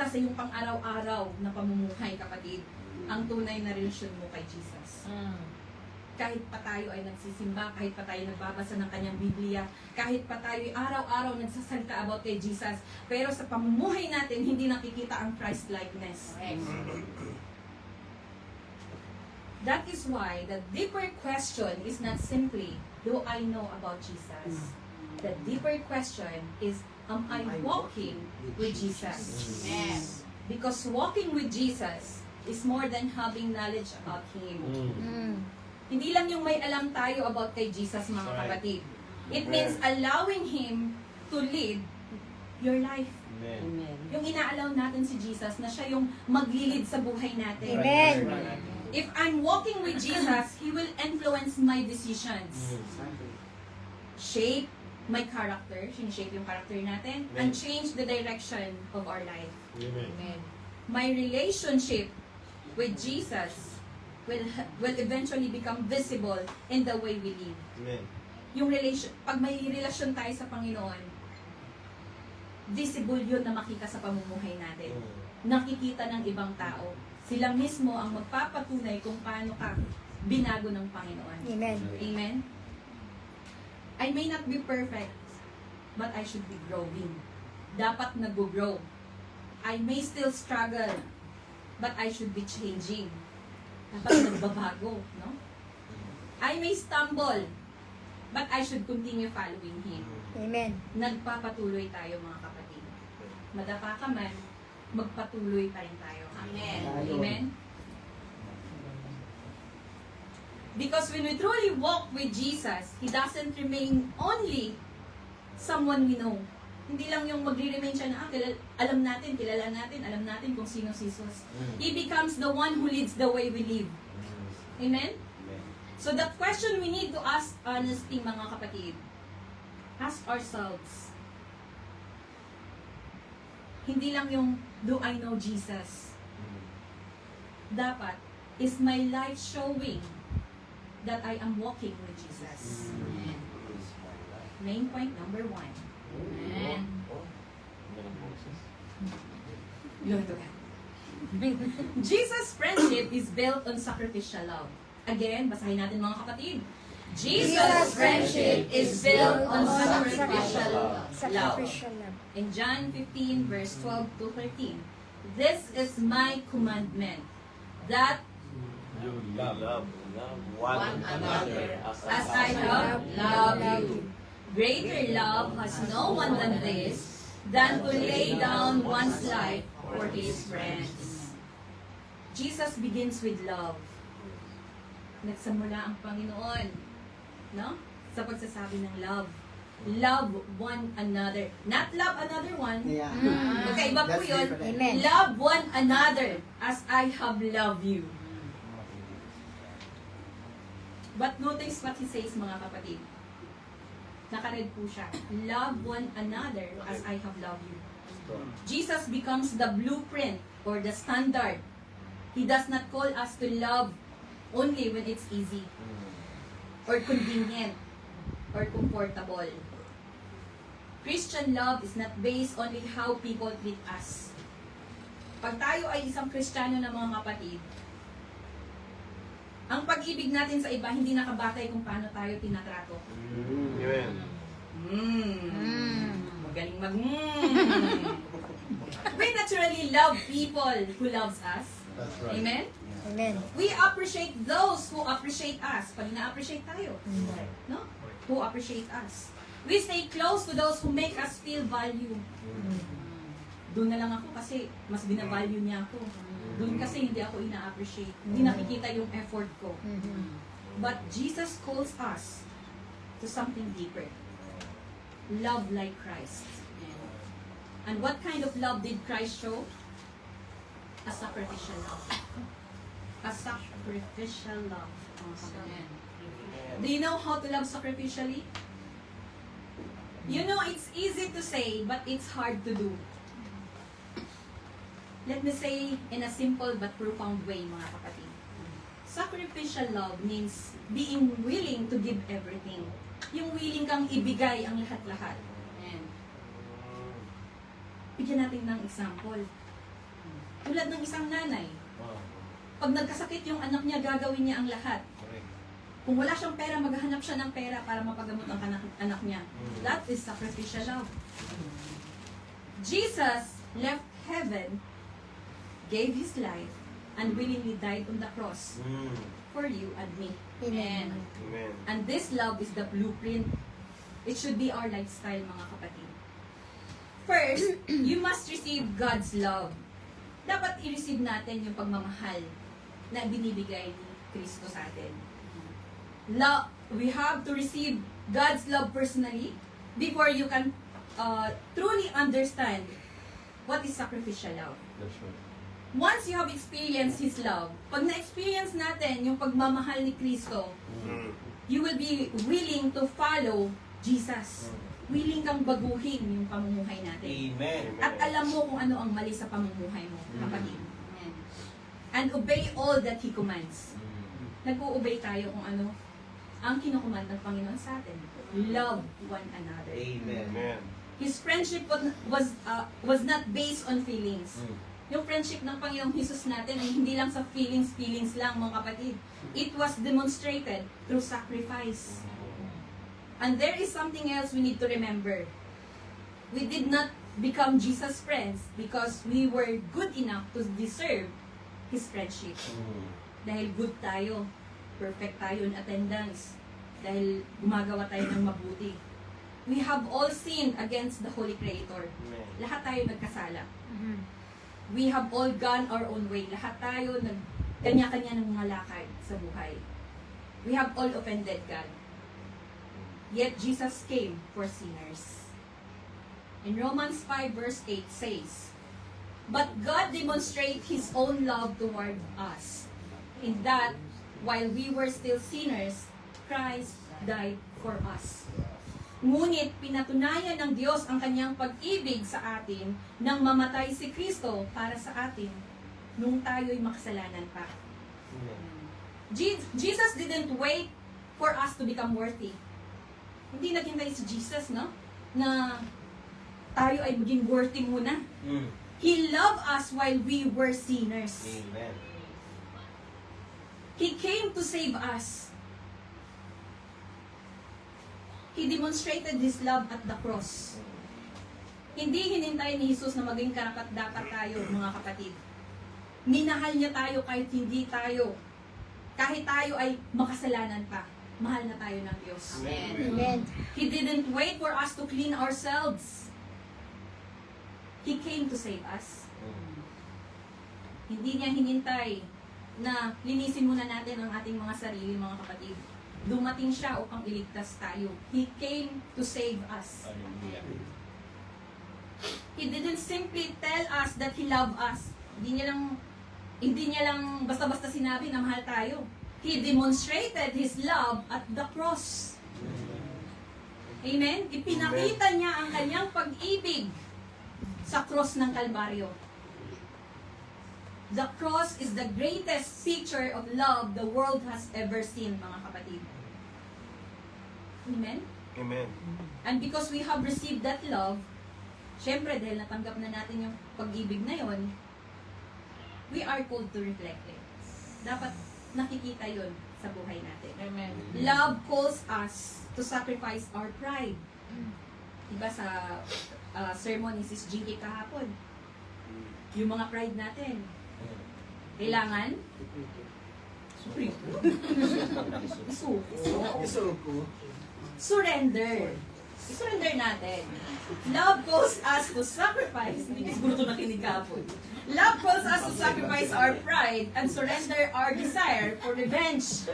sa iyong pang-araw-araw na pamumuhay, kapatid, ang tunay na relasyon mo kay Jesus. Kahit pa tayo ay nagsisimba, kahit pa tayo nagbabasa ng kanyang Biblia, kahit pa tayo ay araw-araw nagsasalita about kay Jesus, pero sa pamumuhay natin, hindi nakikita ang Christ-likeness. That is why the deeper question is not simply, do I know about Jesus? The deeper question is, am I walking with Jesus? Because walking with Jesus is more than having knowledge about Him. Hindi lang yung may alam tayo about kay Jesus, mga kapatid. It means allowing Him to lead your life. Amen. Yung inaalaw natin si Jesus na siya yung maglilid sa buhay natin. Amen. If I'm walking with Jesus, He will influence my decisions. Shape my character, shape yung character natin, and change the direction of our life. Amen. My relationship with Jesus will eventually become visible in the way we live. Amen. Yung relation, pag may relasyon tayo sa Panginoon, visible yun na makita sa pamumuhay natin. Nakikita ng ibang tao. Sila mismo ang magpapatunay kung paano ka binago ng Panginoon. Amen. Amen? I may not be perfect, but I should be growing. Dapat nag-grow. I may still struggle, but I should be changing. Dapat nagbabago, no? I may stumble, but I should continue following Him. Amen. Nagpapatuloy tayo, mga kapatid. Madapa ka man, magpatuloy pa rin tayo. Amen. Amen? Because when we truly walk with Jesus, He doesn't remain only someone we know. Hindi lang yung magre-remain siya na, alam natin, kilala natin, alam natin kung sino si Jesus. He becomes the one who leads the way we live. Amen? So the question we need to ask honestly, mga kapatid, ask ourselves, hindi lang yung, do I know Jesus? Dapat, is my life showing that I am walking with Jesus? Main point number 1. Amen. Glory to God. Jesus' friendship is built on sacrificial love. Again, basahin natin mga kapatid. Jesus' friendship is built on sacrificial love. Sacrificial love. In John 15, verse 12 to 13, this is my commandment, that Love One another as I have loved you. Greater love has no one than this, than to lay down one's life for his friends. Jesus begins with love. Nagsamula ang Panginoon, no? Sa pagsasabi ng love. Love one another. Not love another one. Magkaiba po yun. Amen. Love one another as I have loved you. But notice what he says, mga kapatid. Nakaread po siya. Love one another as I have loved you. Jesus becomes the blueprint or the standard. He does not call us to love only when it's easy or convenient or comfortable. Christian love is not based only how people treat us. Pag tayo ay isang Kristiyano na mga kapatid, ang pag-ibig natin sa iba hindi nakabatay kung paano tayo tinatrato. Amen. Magaling We naturally love people who loves us. That's right. Amen? Amen. We appreciate those who appreciate us. Pag na-appreciate tayo. No? Who appreciate us. We stay close to those who make us feel value. Doon na lang ako kasi mas binavalue niya ako. Doon kasi hindi ako ina-appreciate. Hindi nakikita yung effort ko. But Jesus calls us to something deeper. Love like Christ. And what kind of love did Christ show? A sacrificial love. A sacrificial love. Do you know how to love sacrificially? You know, it's easy to say, but it's hard to do. Let me say in a simple but profound way, mga kapatid. Sacrificial love means being willing to give everything. Yung willing kang ibigay ang lahat-lahat. Bigyan natin ng example. Tulad ng isang nanay. Pag nagkasakit yung anak niya, gagawin niya ang lahat. Kung wala siyang pera, maghahanap siya ng pera para mapagamot ang anak niya. That is sacrificial love. Jesus left heaven, gave His life, and willingly died on the cross for you and me. Amen. Amen. And this love is the blueprint. It should be our lifestyle, mga kapatid. First, you must receive God's love. Dapat i-receive natin yung pagmamahal na binibigay ni Kristo sa atin. Love, we have to receive God's love personally before you can truly understand what is sacrificial love. That's right. Once you have experienced His love, pag na-experience natin yung pagmamahal ni Kristo, you will be willing to follow Jesus. Willing kang baguhin yung pamumuhay natin. Amen. At alam mo kung ano ang mali sa pamumuhay mo, kapatid. and obey all that He commands. Nag-o-obey tayo kung ano ang kinukumand ng Panginoon sa atin. Love one another. Amen. His friendship was not based on feelings. Yung friendship ng Panginoong Jesus natin ay hindi lang sa feelings lang, mga kapatid. It was demonstrated through sacrifice. And there is something else we need to remember. We did not become Jesus' friends because we were good enough to deserve His friendship. Dahil good tayo, perfect tayo in attendance, dahil gumagawa tayo ng mabuti. We have all sinned against the Holy Creator. Lahat tayo nagkasala. We have all gone our own way. Lahat tayo kanya-kanya ng mga lakad sa buhay. We have all offended God. Yet Jesus came for sinners. In Romans 5 verse 8 says, "But God demonstrates His own love toward us, in that, while we were still sinners, Christ died for us." Ngunit pinatunayan ng Diyos ang kanyang pag-ibig sa atin nang mamatay si Kristo para sa atin nung tayo'y makasalanan pa. Jesus didn't wait for us to become worthy. Hindi naghintay si Jesus, no? Na tayo ay maging worthy muna. He loved us while we were sinners. Amen. He came to save us. He demonstrated His love at the cross. Hindi hinintay ni Jesus na maging karapat-dapat tayo, mga kapatid. Minahal niya tayo kahit hindi tayo. Kahit tayo ay makasalanan pa, mahal na tayo ng Diyos. Amen. He didn't wait for us to clean ourselves. He came to save us. Hindi niya hinintay na linisin muna natin ang ating mga sarili, mga kapatid. Dumating siya upang iligtas tayo. He came to save us. He didn't simply tell us that He loved us. Hindi niya lang basta-basta sinabi na mahal tayo. He demonstrated His love at the cross. Amen? Ipinakita niya ang kanyang pag-ibig sa cross ng Kalbaryo. The cross is the greatest picture of love the world has ever seen, mga kapatid. Amen? Amen. And because we have received that love, syempre dahil natanggap na natin yung pag-ibig na yon, we are called to reflect it. Dapat nakikita yon sa buhay natin. Amen. Love calls us to sacrifice our pride. Diba sa sermon ni Sis Jinky kahapon, yung mga pride natin, kailangan surrender. I-surrender natin. Love calls us to sacrifice. Hindi ko siguro ito nakinig kahapon. Love calls us to sacrifice our pride and surrender our desire for revenge.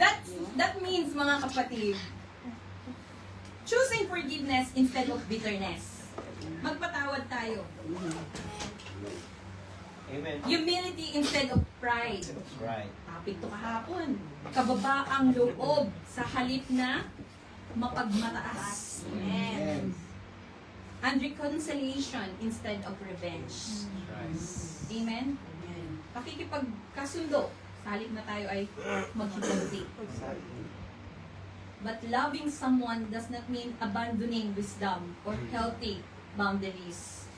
That means, mga kapatid, choosing forgiveness instead of bitterness. Magpatawad tayo. Amen. Humility instead of pride. That's right. Topic to kahapon. Kababaang loob sa halip na mapagmataas. Amen. And reconciliation instead of revenge. Amen? Pakikipagkasundo sa halip na tayo ay maghiganti. But loving someone does not mean abandoning wisdom or healthy boundaries.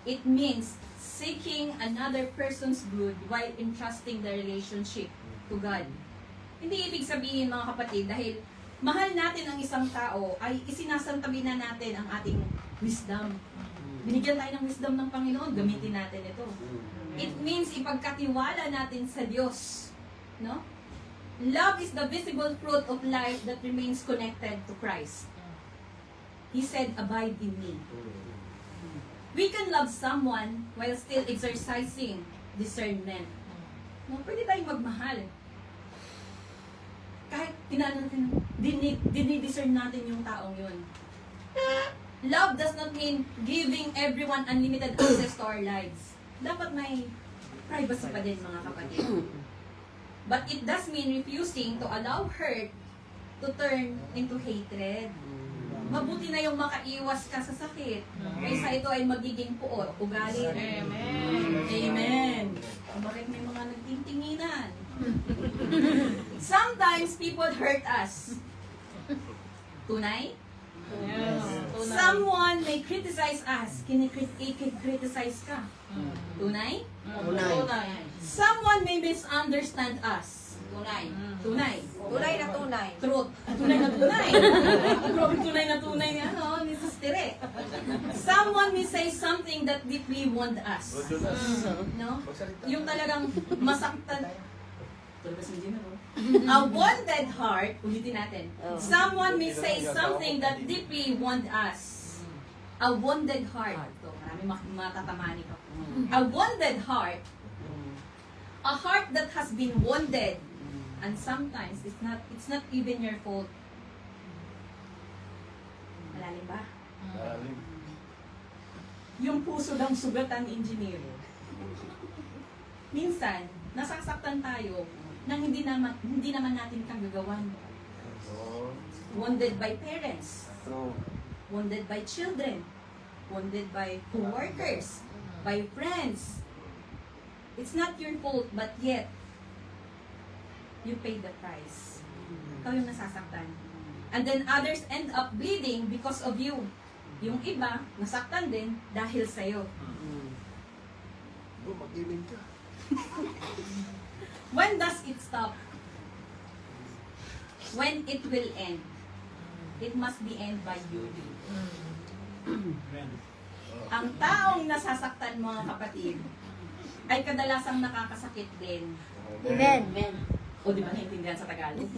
It means seeking another person's good while entrusting the relationship to God. Hindi ibig sabihin, mga kapatid, dahil mahal natin ang isang tao, ay isinasantabi na natin ang ating wisdom. Binigyan tayo ng wisdom ng Panginoon, gamitin natin ito. It means ipagkatiwala natin sa Diyos. No? Love is the visible fruit of life that remains connected to Christ. He said, "Abide in me." We can love someone while still exercising discernment. No, pwede tayong magmahal. Kahit dinidiscern natin yung taong yun. Love does not mean giving everyone unlimited access to our lives. Dapat may privacy pa din, mga kapatid. But it does mean refusing to allow hurt to turn into hatred. Mabuti na yung makaiwas ka sa sakit kaysa ito ay magiging puot, ugali. Amen. Amen. Bakit may mga nagtitinginan? Sometimes people hurt us. Tunay? Someone may criticize us. Criticize ka. Tunay? Someone may misunderstand us. Tunay. Tunay. Tunay na tunay. Truth. Tunay na tunay. Grabe tunay na tunay ni ni Sister eh. Someone may say something that deeply wound us. No? Yung talagang masaktan. A wounded heart, ulitin natin. Someone may say something that deeply wound us. A wounded heart. Ito, marami matatamani ka. A wounded heart. A heart that has been wounded. And sometimes it's not even your fault. Malalim ba? Yung puso ng sugatan, engineer. Minsan, nasasaktan tayo nang hindi naman natin kagagawan. Wounded by parents. Wounded by children. Wounded by co-workers. By friends. It's not your fault, but yet, you paid the price. Ikaw yung nasasaktan. And then others end up bleeding because of you. Yung iba, nasaktan din dahil sa'yo. Mag-giving ka. When does it stop? When it will end? It must be end by you. Ang taong nasasaktan, mga kapatid, ay kadalasang nakakasakit din. Amen. O di ba naintindihan sa Tagalog?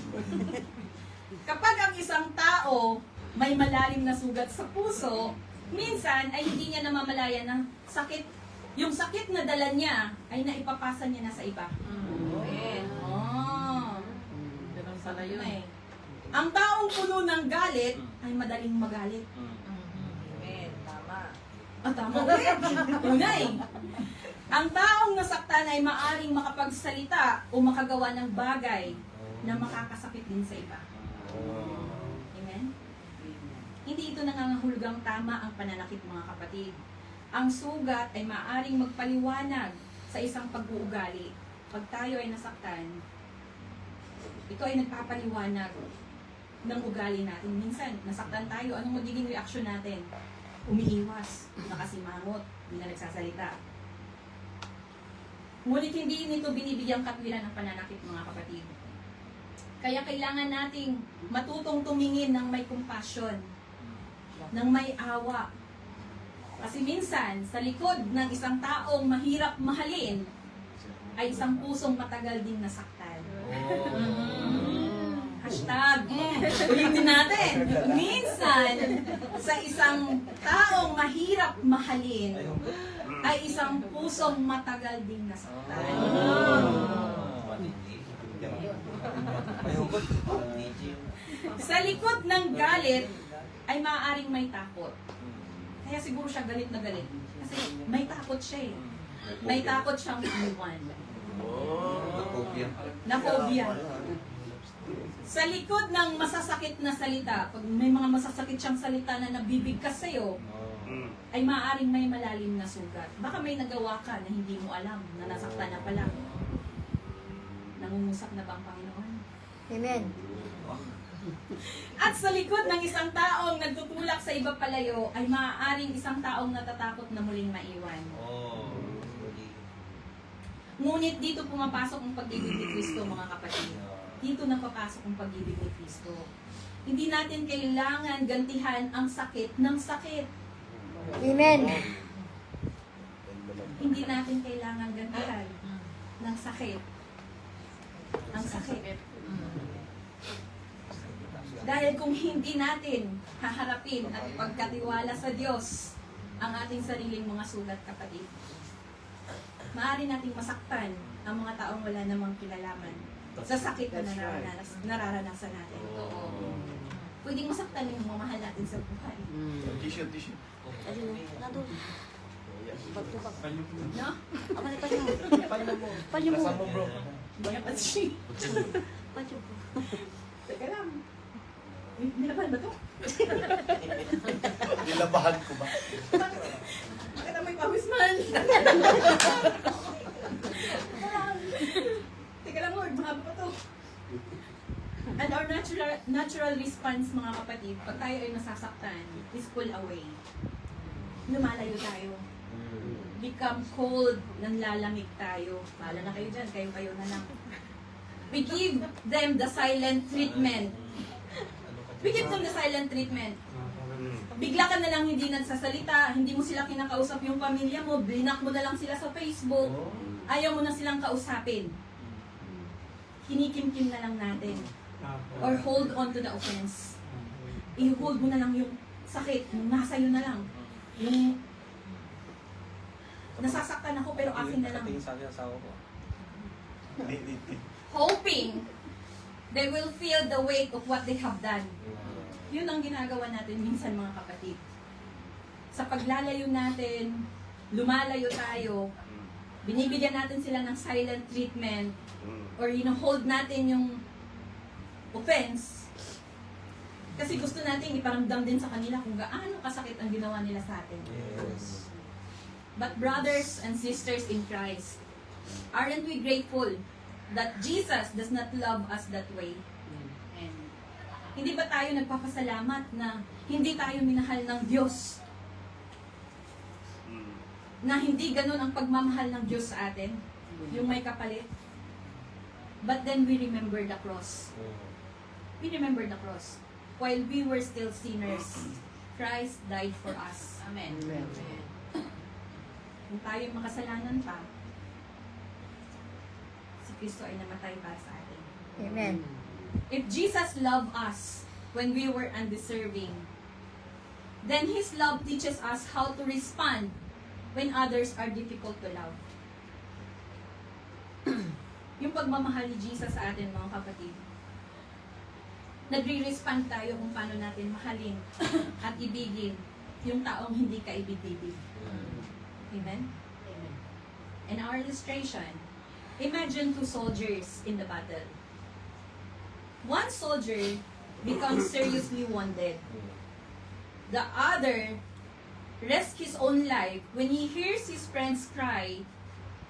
Kapag ang isang tao may malalim na sugat sa puso, minsan ay hindi niya namamalayan ng sakit. Yung sakit na dala niya ay naipapasa niya na sa iba. Ganun pala yun. Ang taong puno ng galit ay madaling magalit. Tama. Tama ulit. Tunay. Ang taong nasaktan ay maaring makapagsalita o makagawa ng bagay na makakasakit din sa iba. Amen? Hindi ito nangangahulugang tama ang pananakit, mga kapatid. Ang sugat ay maaring magpaliwanag sa isang pag-uugali. Pag tayo ay nasaktan, ito ay nagpapaliwanag ng ugali natin. Minsan, nasaktan tayo, anong magiging reaksyon natin? Umiiwas, nakasimangot, hindi na nagsasalita. Ngunit hindi nito binibigyang katwiran ng pananakit, mga kapatid. Kaya kailangan nating matutong tumingin ng may compassion, ng may awa. Kasi minsan, sa likod ng isang taong mahirap mahalin, ay isang pusong matagal ding nasaktan. Hashtag, ulitin natin. Minsan, sa isang taong mahirap mahalin, ay isang pusong matagal ding nasaktan. Sa likod ng galit, ay maaaring may takot. Kaya siguro siya galit na galit. Kasi may takot siya eh. May takot siyang iwan. Na phobia. Sa likod ng masasakit na salita, pag may mga masasakit siyang salita na nabibigkas sa'yo, ay maaaring may malalim na sugat. Baka may nagawa ka na hindi mo alam, na nasaktan na pala. Nangungusap na ba ang Panginoon? Amen. At sa likod ng isang taong nagtutulak sa iba palayo, ay maaaring isang taong natatakot na muling maiwan. Ngunit dito pumapasok ang pag-ibig ni Kristo, mga kapatid. Dito napapasok ang pag-ibig ni Kristo. Hindi natin kailangan gantihan ang sakit ng sakit. Amen. Hindi natin kailangan gantihan ng sakit. Ang sakit. Dahil kung hindi natin haharapin at pagkatiwala sa Diyos ang ating sariling mga sulat, kapatid, maaari nating masaktan ang mga taong wala namang kinalaman sa sakit na nararanasan natin. Pwedeng masaktan yung mga mahal natin sa buhay. Tissue. Nandun. Bag-to-bag. No? Ako na palyo. Palyo mo. Kasama bro. Dapat siya. Palyo mo. Teka lang. Nilaban ba ito? Nilabahan ko ba? Bakit may pawis man? Our natural response, mga kapatid, pag tayo ay nasasaktan, is pull away. Lumalayo tayo. Become cold, nanlalamig tayo. Bahala na kayo dyan, kayo na lang. We give them the silent treatment. We give them the silent treatment. Bigla ka na lang hindi nagsasalita, hindi mo sila kinakausap yung pamilya mo, blinak mo na lang sila sa Facebook, ayaw mo na silang kausapin. Kinikimkim na lang natin. Or hold on to the offense. I-hold mo na lang yung sakit, yung nasa iyo na lang. Yung nasasaktan ako pero akin na lang. Hoping they will feel the weight of what they have done. Yun ang ginagawa natin minsan, mga kapatid. Sa paglalayo natin, lumalayo tayo, binibigyan natin sila ng silent treatment, or hold natin yung offense, kasi gusto natin iparamdam din sa kanila kung gaano kasakit ang ginawa nila sa atin. Yes. But brothers and sisters in Christ, aren't we grateful that Jesus does not love us that way? And hindi ba tayo nagpapasalamat na hindi tayo minahal ng Diyos? Na hindi ganun ang pagmamahal ng Diyos sa atin? Yung may kapalit? But then we remember the cross. We remember the cross. While we were still sinners, Christ died for us. Amen. Kung tayo makasalanan pa, si Kristo ay namatay para sa atin. Amen. If Jesus loved us when we were undeserving, then His love teaches us how to respond when others are difficult to love. Yung pagmamahal ni Jesus sa atin, mga kapatid, nagre-respond tayo kung paano natin mahalin at ibigin yung taong hindi ka ibig-ibig. Amen? In our illustration, imagine two soldiers in the battle. One soldier becomes seriously wounded. The other risks his own life when he hears his friends cry,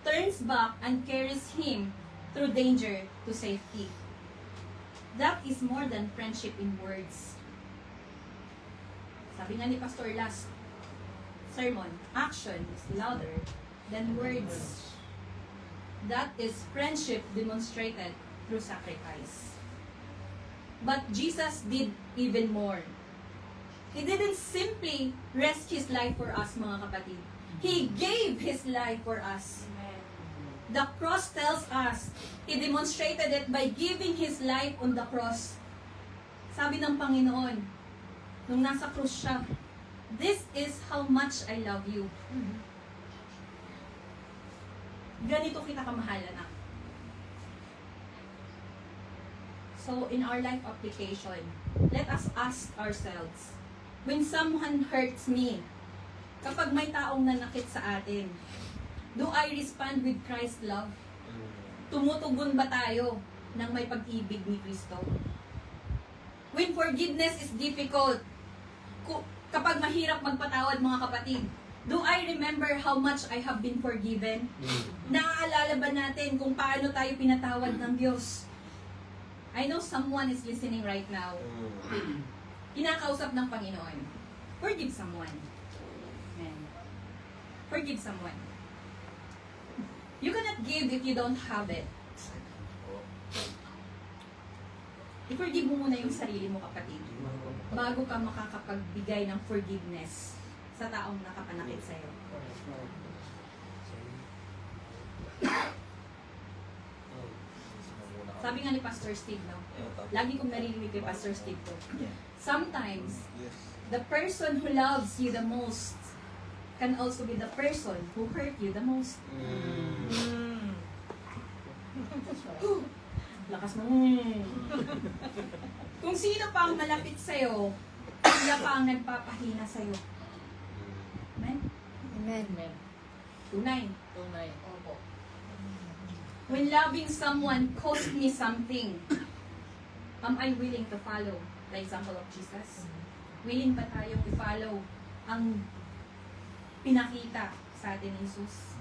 turns back and carries him through danger to safety. That is more than friendship in words. Sabi nga ni Pastor last sermon, action is louder than words. That is friendship demonstrated through sacrifice. But Jesus did even more. He didn't simply risk His life for us, mga kapatid. He gave His life for us. The cross tells us, He demonstrated it by giving His life on the cross. Sabi ng Panginoon, nung nasa cross siya, this is how much I love you. Ganito kita kamahal, anak. So, in our life application, let us ask ourselves, when someone hurts me, kapag may taong nanakit sa atin, do I respond with Christ's love? Tumutugon ba tayo ng may pag-ibig ni Kristo? When forgiveness is difficult, kapag mahirap magpatawad, mga kapatid, do I remember how much I have been forgiven? Naaalala ba natin kung paano tayo pinatawad ng Diyos? I know someone is listening right now. Kinakausap ng Panginoon. Forgive someone. Amen. Forgive someone. You cannot give if you don't have it. I-forgive mo muna yung sarili mo, kapatid, bago ka makakapagbigay ng forgiveness sa taong nakapanakit sa'yo. Sabi nga ni Pastor Steve, no? Lagi kong narinig kay Pastor Steve to. Sometimes, the person who loves you the most can also be the person who hurt you the most. Lakas mo. Kung sino pa ang malapit sa'yo, siya pa ang nagpapahina sa'yo. Amen? Amen. Tunay. Opo. When loving someone cost me something, am I willing to follow the example of Jesus? Willing ba tayong i-follow ang pinakita sa atin ni Jesus?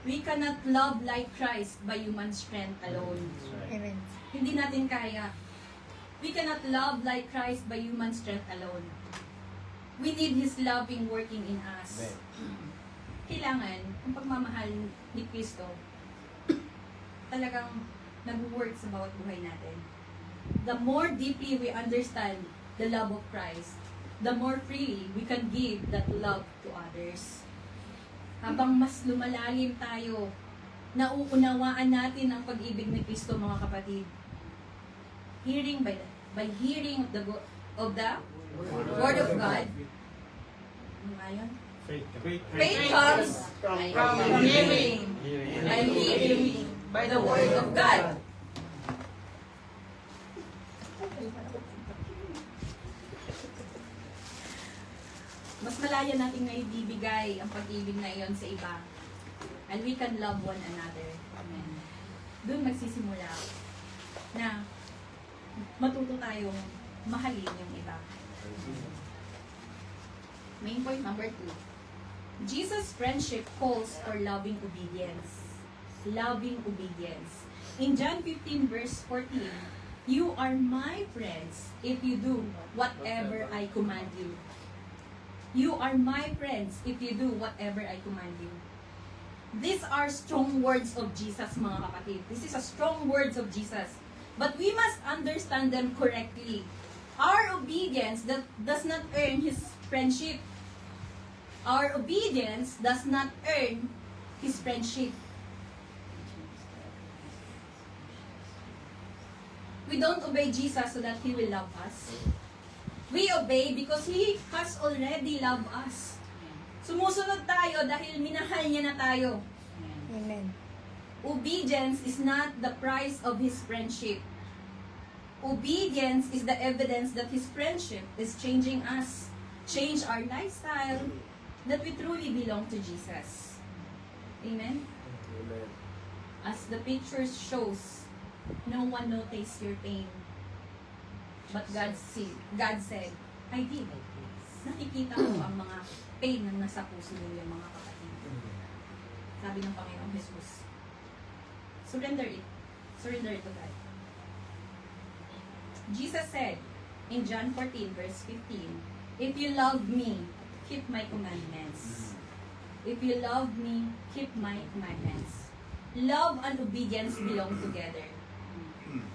We cannot love like Christ by human strength alone. Amen. Hindi hindi natin kaya. We cannot love like Christ by human strength alone. We need His loving working in us. Kailangan, ang pagmamahal ni Kristo, talagang nag-work sa bawat buhay natin. The more deeply we understand the love of Christ, the more freely we can give that love to others. Habang mas lumalalim tayo, nauunawaan natin ang pag-ibig ni Kristo, mga kapatid. Hearing by hearing of the Word of God. Ano nga yun? Faith comes from hearing, and hearing by the Word of God. Mas malaya nating naibibigay ang pag-ibig na iyon sa iba. And we can love one another. Amen. Doon magsisimula na matuto tayong mahalin yung iba. Main point number 2. Jesus' friendship calls for loving obedience. Loving obedience. In John 15 verse 14, you are my friends if you do whatever I command you. You are my friends if you do whatever I command you. These are strong words of Jesus, mga kapatid. This is a strong words of Jesus. But we must understand them correctly. Our obedience does not earn His friendship. Our obedience does not earn His friendship. We don't obey Jesus so that He will love us. We obey because He has already loved us. Sumusunod tayo dahil minahal niya na tayo. Amen. Obedience is not the price of His friendship. Obedience is the evidence that His friendship is changing us, change our lifestyle, that we truly belong to Jesus. Amen? As the picture shows, no one noticed your pain. But God said, I did. Nakikita ko ang mga pain na nasa puso ninyo, mga kapatid. Sabi ng Panginoong Jesus. Surrender it. Surrender it to God. Jesus said in John 14 verse 15, if you love me, keep my commandments. If you love me, keep my commandments. Love and obedience belong together.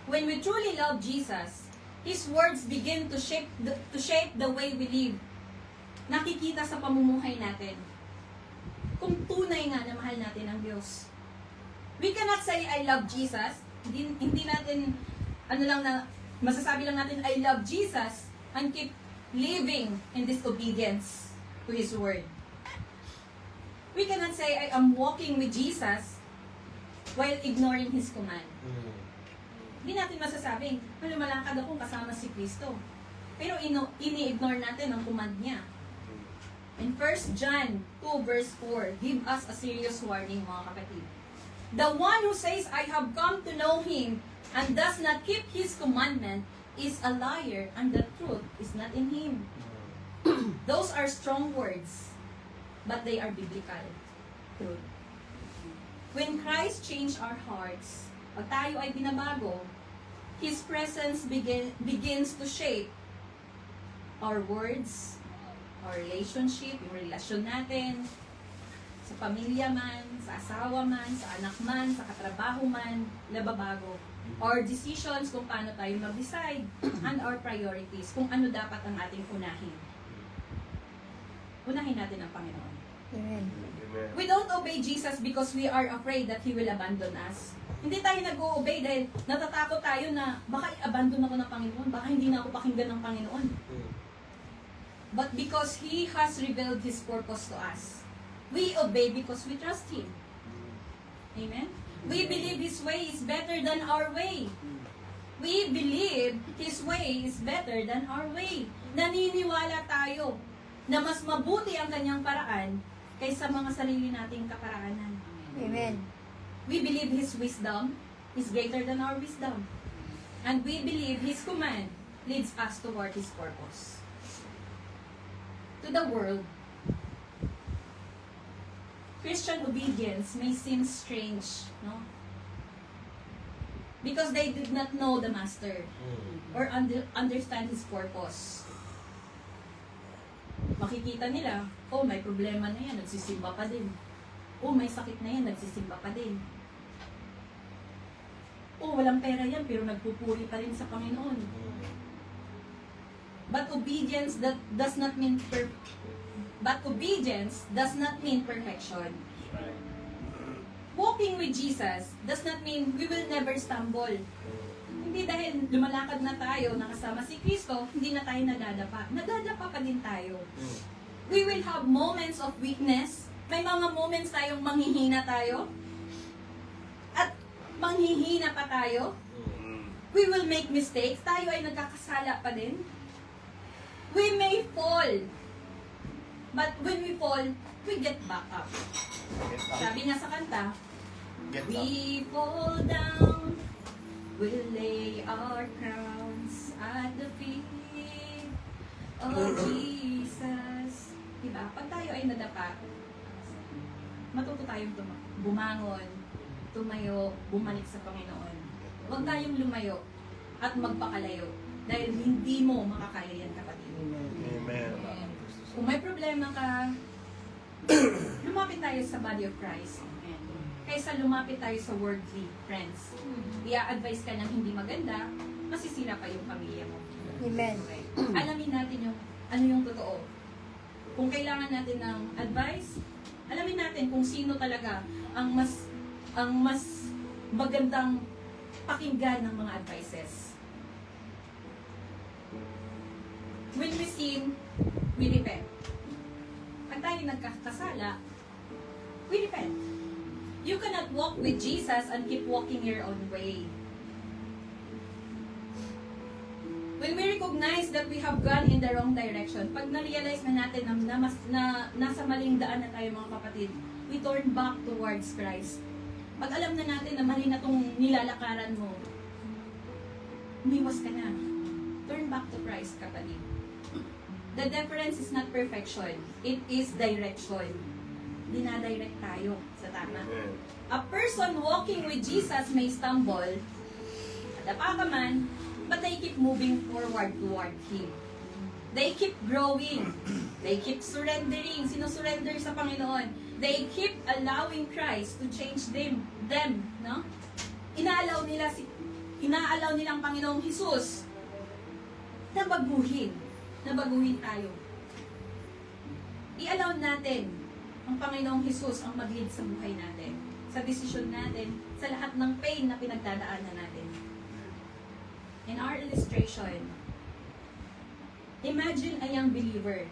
When we truly love Jesus, His words begin to shape the way we live. Nakikita sa pamumuhay natin kung tunay nga na mahal natin ang Diyos. We cannot say, I love Jesus. Hindi natin, masasabi lang natin, I love Jesus, and keep living in disobedience to His word. We cannot say, I am walking with Jesus while ignoring His command. Hindi natin masasabing, lumalakad akong kasama si Kristo. Pero ini-ignore natin ang command niya. In 1 John 2 verse 4, give us a serious warning, mga kapatid. The one who says, I have come to know Him and does not keep His commandment is a liar, and the truth is not in him. Those are strong words, but they are biblical truth. When Christ changed our hearts, pag tayo ay binabago, His presence begins to shape our words, our relationship, yung relasyon natin, sa pamilya man, sa asawa man, sa anak man, sa katrabaho man, nababago. Our decisions kung paano tayo mag-decide, and our priorities, kung ano dapat ang ating unahin. Unahin natin ang Panginoon. Amen. We don't obey Jesus because we are afraid that He will abandon us. Hindi tayo nag-o-obey dahil natatakot tayo na baka i-abandon ako ng Panginoon, baka hindi na ako pakinggan ng Panginoon. But because He has revealed His purpose to us, we obey because we trust Him. Amen? We believe His way is better than our way. We believe His way is better than our way. Naniniwala tayo na mas mabuti ang kanyang paraan kaysa mga sarili nating kaparaanan. Amen. We believe His wisdom is greater than our wisdom. And we believe His command leads us toward His purpose. To the world, Christian obedience may seem strange, no? Because they did not know the Master or understand His purpose. Makikita nila, oh, may problema na yan, nagsisimba pa din. Oh, may sakit na yan, nagsisimba pa din. Oh, walang pera yan, pero nagpupuri pa rin sa Panginoon. But obedience does not mean perfection. Walking with Jesus does not mean we will never stumble. Hindi dahil lumalakad na tayo, nakasama si Kristo, hindi na tayo nadadapa. Nadadapa pa din tayo. We will have moments of weakness. May mga moments tayong manghihina tayo. At manghihina pa tayo. We will make mistakes. Tayo ay nagkakasala pa din. We may fall. But when we fall, we get back up. Sabi nga sa kanta, Get up. we fall down, we'll lay our crowns at the feet of Jesus. Diba? Pag tayo ay nadapa, matuto tayong bumangon, tumayo, bumalik sa Panginoon. Huwag tayong lumayo at magpakalayo dahil hindi mo makakaya yan, kapatid. Amen. Kung may problema ka, lumapit tayo sa body of Christ. Kaysa lumapit tayo sa worldly friends. I-advise ka ng hindi maganda, masisira pa yung pamilya mo. Amen. Okay. Alamin natin yung ano yung totoo. Kung kailangan natin ng advice, alamin natin kung sino talaga ang mas magandang pakinggan ng mga advices. When we sin, we repent. Pag tayo nagkakasala, we repent. You cannot walk with Jesus and keep walking your own way. When we recognize that we have gone in the wrong direction, pag na-realize na natin na nasa maling daan na tayo, mga kapatid, we turn back towards Christ. Pag alam na natin na mali na itong nilalakaran mo, umiwas ka na. Turn back to Christ, kapatid. The difference is not perfection. It is direction. Dinadirect tayo sa tama. A person walking with Jesus may stumble, dapa ka man, but they keep moving forward toward Him. They keep growing. They keep surrendering. Sino-surrender sa Panginoon? They keep allowing Christ to change them, no? Inaalaw nilang Panginoong Jesus na baguhin tayo. I-allow natin ang Panginoong Jesus ang mag-lead sa buhay natin, sa desisyon natin, sa lahat ng pain na pinagdadaanan natin. In our illustration, imagine a young believer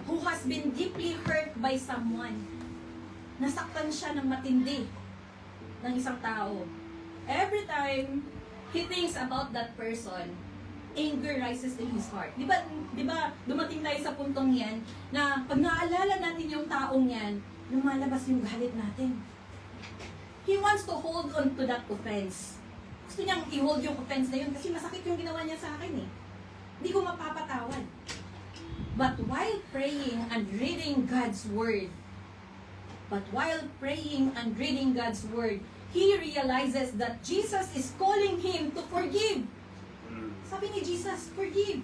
who has been deeply hurt by someone. Nasaktan siya ng matindi ng isang tao. Every time he thinks about that person, anger rises in his heart. Di ba dumating tayo sa puntong yan na pag naalala natin yung taong yan, lumalabas yung galit natin. He wants to hold on to that offense. Gusto niyang i-hold yung offense na yun kasi masakit yung ginawa niya sa akin eh. Hindi ko mapapatawad. But while praying and reading God's Word, he realizes that Jesus is calling him to forgive. Sabi ni Jesus, forgive.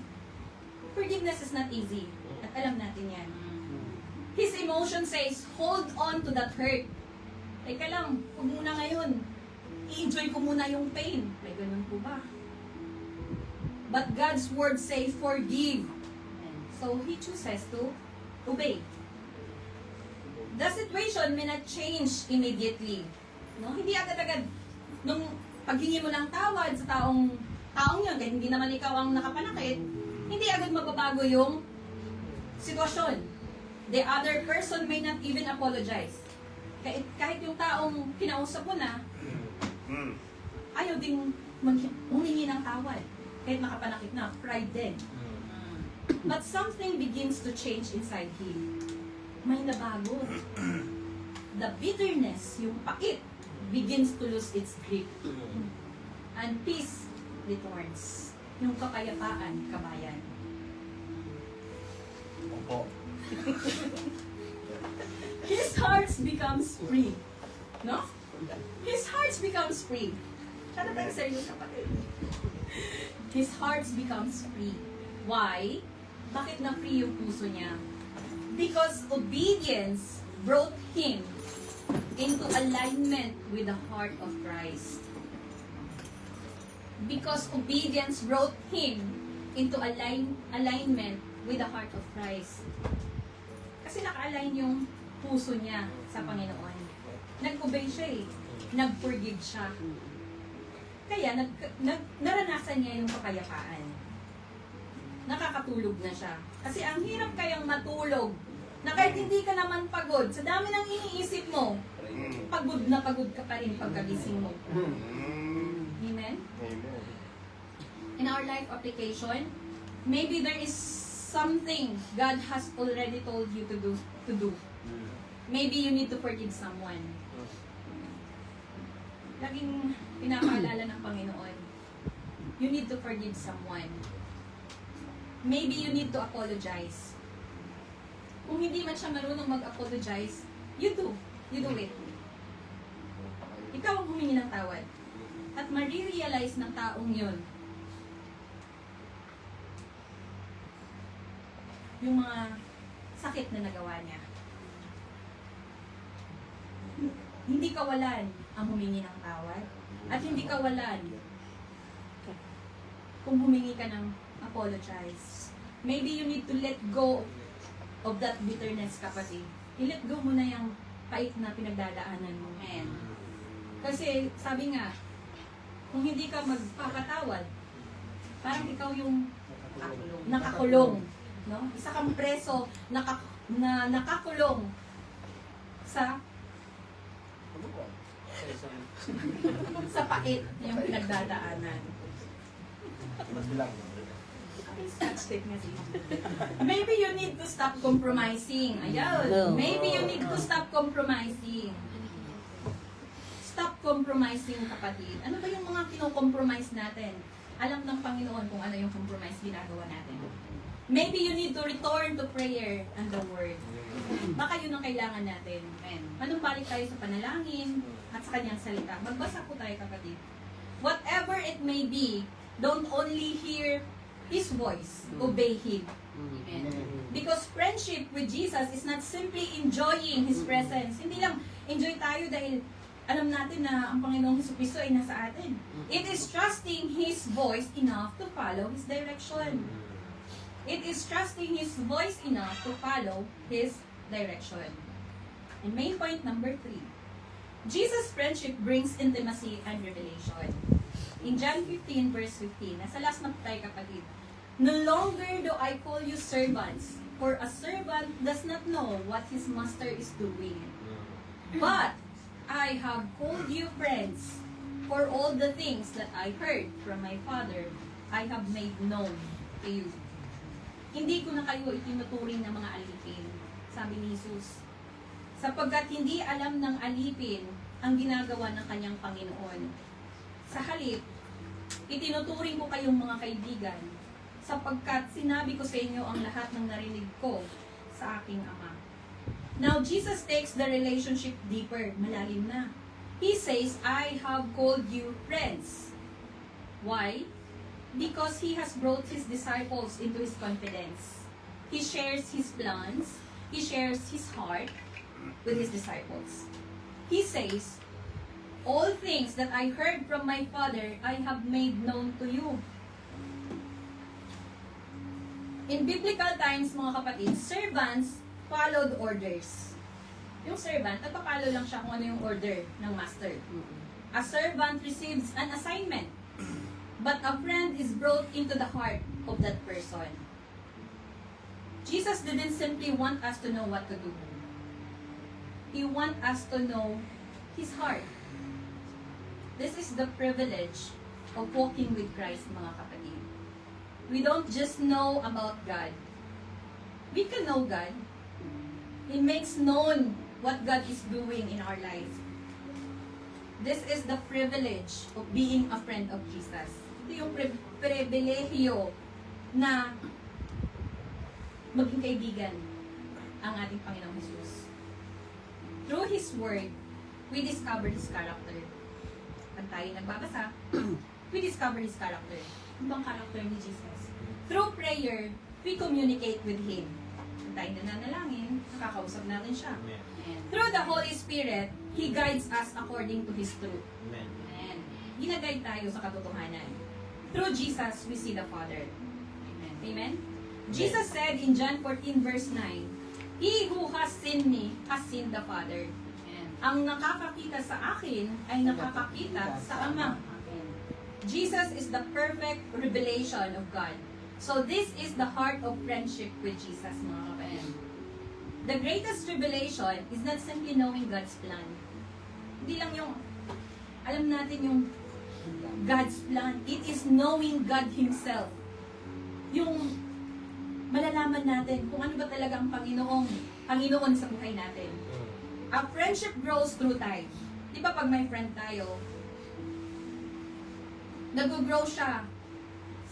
Forgiveness is not easy. At alam natin yan. His emotion says, hold on to that hurt. Teka lang, huwag muna ngayon. I-enjoy ko muna yung pain. May ganun po ba? But God's word says, forgive. So, he chooses to obey. The situation may not change immediately. No? Hindi agad-agad. Nung paghingi mo ng tawad sa taong yun, kahit hindi naman ikaw ang nakapanakit, hindi agad magbabago yung sitwasyon. The other person may not even apologize. Kahit yung taong kinausap mo na, ayaw ding humingi ng tawad. Kahit nakapanakit na, pride din. But something begins to change inside him. May nabago. The bitterness, yung pakit, begins to lose its grip. And peace returns. Yung kapayapaan, kabayan. Opo. His heart becomes free. No? His heart becomes free. Sana tayo serious kapatid. His heart becomes free. Why? Bakit na free yung puso niya? Because obedience brought him into alignment with the heart of Christ. Because obedience brought him into alignment with the heart of Christ. Kasi naka-align yung puso niya sa Panginoon. Nag-obey siya eh. Nag-forgive siya. Kaya naranasan niya yung kapayapaan. Nakakatulog na siya. Kasi ang hirap kayang matulog na kahit hindi ka naman pagod, sa dami ng iniisip mo, pagod na pagod ka pa rin pagkagising mo. Amen? Amen. In our life application, maybe there is something God has already told you to do. Maybe you need to forgive someone. Laging pinapaalala ng Panginoon, you need to forgive someone. Maybe you need to apologize. Kung hindi man siya marunong mag-apologize, you do it. Ikaw ang humingi ng tawad. At marirealize ng taong yun yung mga sakit na nagawa niya. Hindi kawalan ang humingi ng tawad at hindi kawalan kung humingi ka ng apologize. Maybe you need to let go of that bitterness, kapatid. I-let go mo na yung pait na pinagdadaanan mo. Amen. Kasi sabi nga, kung hindi ka magpapatawad, parang ikaw yung nakakulong. No? Isa kang preso nakakulong sa pait yung pinagdadaanan. Maybe you need to stop compromising. Ayaw. Maybe you need to stop compromising. Stop compromising, kapatid. Ano ba yung mga kino-compromise natin? Alam ng Panginoon kung ano yung compromise ginagawa natin. Maybe you need to return to prayer and the Word. Baka yun ang kailangan natin. Manumbalik tayo sa panalangin at sa kanyang salita. Magbasa po tayo, kapatid. Whatever it may be, don't only hear His voice, obey Him. Amen. Because friendship with Jesus is not simply enjoying His presence. Hindi lang enjoy tayo dahil alam natin na ang Panginoong Jesucristo ay nasa atin. It is trusting His voice enough to follow His direction. It is trusting His voice enough to follow His direction. And main point number 3. Jesus' friendship brings intimacy and revelation. In John 15 verse 15, nasa last na po tayo, kapatid. No longer do I call you servants, for a servant does not know what his master is doing. But I have called you friends, for all the things that I heard from my Father, I have made known to you. Hindi ko na kayo itinuturing ng mga alipin, sabi ni Jesus. Sapagkat hindi alam ng alipin ang ginagawa ng kanyang Panginoon. Sa halip, itinuturing ko kayong mga kaibigan, sapagkat sinabi ko sa inyo ang lahat ng narinig ko sa aking Ama. Now, Jesus takes the relationship deeper, malalim na. He says, I have called you friends. Why? Because He has brought His disciples into His confidence. He shares His plans. He shares His heart with His disciples. He says, all things that I heard from my Father, I have made known to you. In biblical times, mga kapatid, servants followed orders. Yung servant, nagpapalo lang siya kung ano yung order ng master. A servant receives an assignment, but a friend is brought into the heart of that person. Jesus didn't simply want us to know what to do. He wants us to know His heart. This is the privilege of walking with Christ, mga kapatid. We don't just know about God. We can know God. He makes known what God is doing in our life. This is the privilege of being a friend of Jesus. Ito yung pribilehiyo na maging kaibigan ang ating Panginoong Jesus. Through His Word, we discover His character. pag tayo nagbabasa, we discover His character. Ano bang character ni Jesus? Through prayer, we communicate with Him. Pag tayo nananalangin, nakakausap natin siya. Amen. Through the Holy Spirit, He guides us according to His truth. Amen. Amen. Ginaguide tayo sa katotohanan. Through Jesus, we see the Father. Amen. Amen? Jesus said in John 14 verse 9, He who has seen me has seen the Father. Amen. Ang nakakakita sa akin ay nakakakita sa Ama. Amen. Jesus is the perfect revelation of God. So this is the heart of friendship with Jesus, mga kapatid. The greatest revelation is not simply knowing God's plan. Hindi lang yung, alam natin yung God's plan. It is knowing God Himself. Yung malalaman natin kung ano ba talaga ang Panginoon sa buhay natin. A friendship grows through time. Di ba pag may friend tayo, nag-grow siya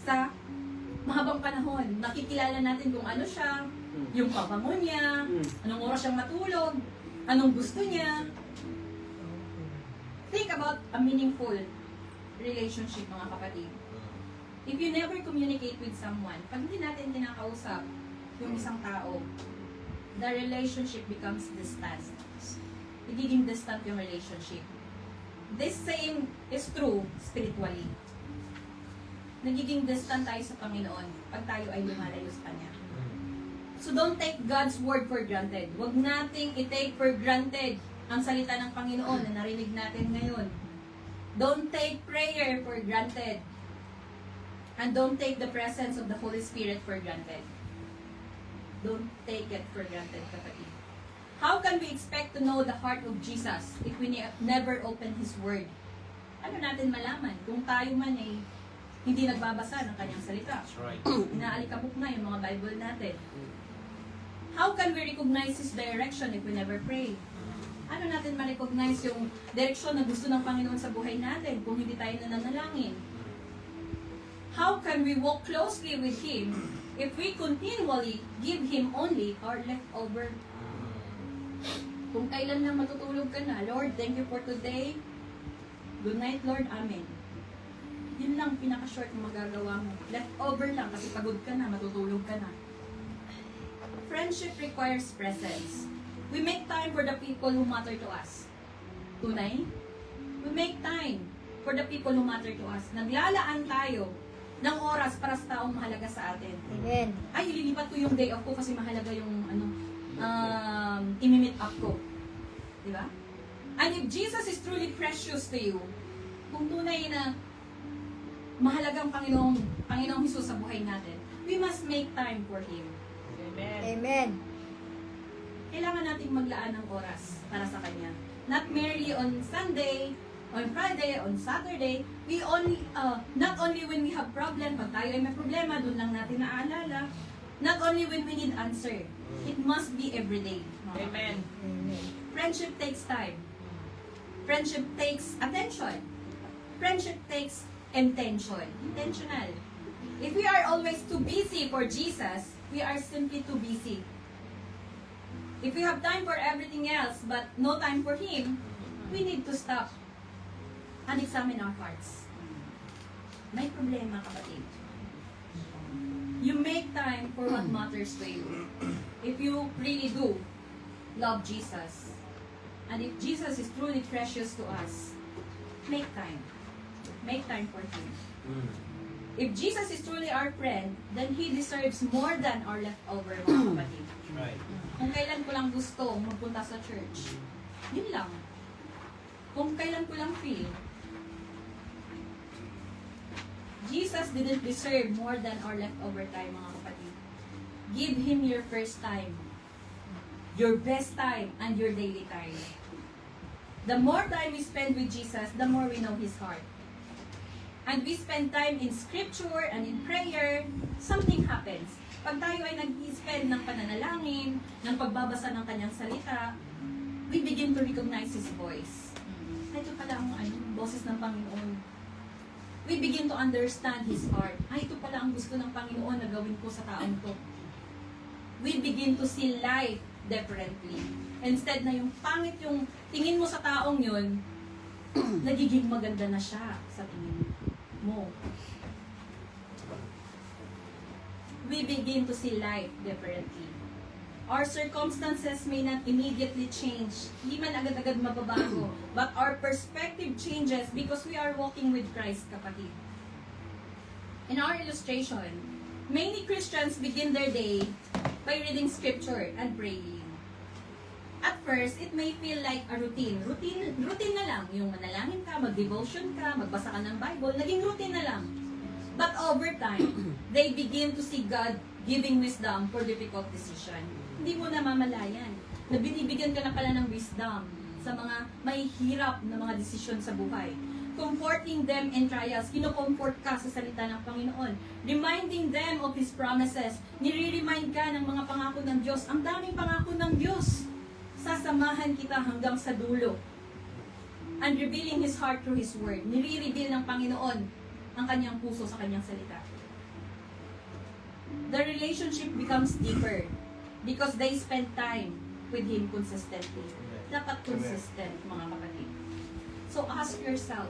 sa mahabang panahon. Nakikilala natin kung ano siya, yung pabango niya, anong oras siyang matulog, anong gusto niya. Think about a meaningful relationship, mga kapatid. If you never communicate with someone, pag hindi natin kinakausap yung isang tao, the relationship becomes distant. Nagiging distant yung relationship. This same is true spiritually. Nagiging distant tayo sa Panginoon pag tayo ay lumalayo sa Kanya. So don't take God's word for granted. Huwag nating i-take for granted ang salita ng Panginoon na narinig natin ngayon. Don't take prayer for granted. And don't take the presence of the Holy Spirit for granted. Don't take it for granted, kapatid. How can we expect to know the heart of Jesus if we never open His Word? Ano natin malaman kung tayo man ay hindi nagbabasa ng Kanyang salita? That's right. Inaalikabok na yung mga Bible natin. How can we recognize His direction if we never pray? Ano natin ma-recognize yung direksyon na gusto ng Panginoon sa buhay natin kung hindi tayo nananalangin? How can we walk closely with Him if we continually give Him only our leftover? Kung kailan lang matutulog ka na, Lord, thank you for today. Good night, Lord. Amen. Yun lang pinaka-short na magagawa mo. Leftover lang kasi pagod ka na, matutulog ka na. Friendship requires presence. We make time for the people who matter to us. Tunay? We make time for the people who matter to us. Naglalaan tayo ng oras para sa taong mahalaga sa atin. Amen. Ay, ililipat ko yung day off ko kasi mahalaga yung imi-meet up ko. Di ba? And if Jesus is truly precious to you, kung tunay na mahalagang Panginoong Hesus sa buhay natin, we must make time for Him. Amen. Kailangan nating maglaan ng oras para sa Kanya. Not merely on Sunday, on Friday, on Saturday, we only, not only when we have problem, pag tayo ay may problema, doon lang natin naaalala. Not only when we need answer, it must be every day. Amen. Friendship takes time. Friendship takes attention. Friendship takes intention. Intentional. If we are always too busy for Jesus, we are simply too busy. If we have time for everything else but no time for Him, we need to stop and examine our hearts. May problema, kapatid. You make time for what matters to you. If you really do love Jesus, and if Jesus is truly precious to us, make time. Make time for Him. If Jesus is truly our friend, then He deserves more than our leftover, mga kapatid. Right. Kung kailan ko lang gusto magpunta sa church, yun lang. Kung kailan ko lang feel, Jesus didn't deserve more than our leftover time, mga kapatid. Give Him your first time, your best time, and your daily time. The more time we spend with Jesus, the more we know His heart. And we spend time in scripture and in prayer, something happens. Pag tayo ay nag-spend ng pananalangin, ng pagbabasa ng Kanyang salita, we begin to recognize His voice. Ito pala ang boses ng Panginoon. We begin to understand His heart. Ay, ito pala ang gusto ng Panginoon na gawin ko sa taong to. We begin to see life differently. Instead na yung pangit yung tingin mo sa taong yun, nagiging maganda na siya sa tingin mo. We begin to see life differently. Our circumstances may not immediately change. Hindi man agad-agad mababago. But our perspective changes because we are walking with Christ, kapatid. In our illustration, many Christians begin their day by reading scripture and praying. At first, it may feel like a routine. Routine na lang. Yung manalangin ka, mag-devotion ka, magbasa ka ng Bible, naging routine na lang. But over time, they begin to see God giving wisdom for difficult decision. Hindi mo namamalayan na binibigyan ka na pala ng wisdom sa mga may hirap na mga desisyon sa buhay. Comforting them in trials, kino-comfort ka sa salita ng Panginoon. Reminding them of His promises, nire-remind ka ng mga pangako ng Diyos. Ang daming pangako ng Diyos. Sasamahan kita hanggang sa dulo. And revealing His heart through His word. Nire-reveal ng Panginoon ang kanyang puso sa kanyang salita. The relationship becomes deeper because they spend time with Him consistently. Dapat consistent, mga kapatid. So ask yourself,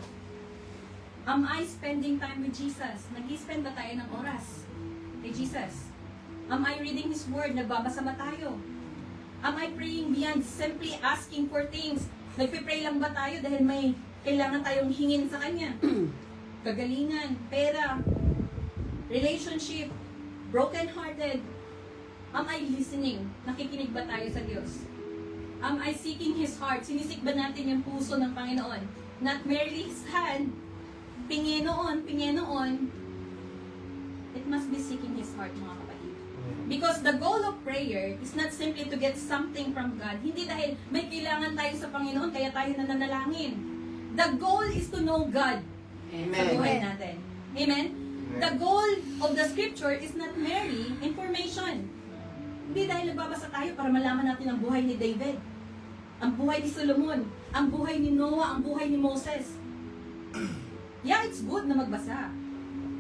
am I spending time with Jesus? Nag-i-spend ba tayo ng oras kay Jesus? Am I reading His Word? Nagbabasa ba tayo? Am I praying beyond simply asking for things? Nagpipray lang ba tayo dahil may kailangan tayong hingin sa Kanya? Kagalingan, pera, relationship, broken-hearted. Am I listening? Nakikinig ba tayo sa Diyos? Am I seeking His heart? Sinisik ba natin yung puso ng Panginoon? Not merely His hand, pinginoon. It must be seeking His heart, mga kapatid. Because the goal of prayer is not simply to get something from God. Hindi dahil may kailangan tayo sa Panginoon, kaya tayo nananalangin. The goal is to know God sa buhay natin. Amen? The goal of the scripture is not merely information. Hindi dahil nagbabasa tayo para malaman natin ang buhay ni David, ang buhay ni Solomon, ang buhay ni Noah, ang buhay ni Moses. Yeah, it's good na magbasa.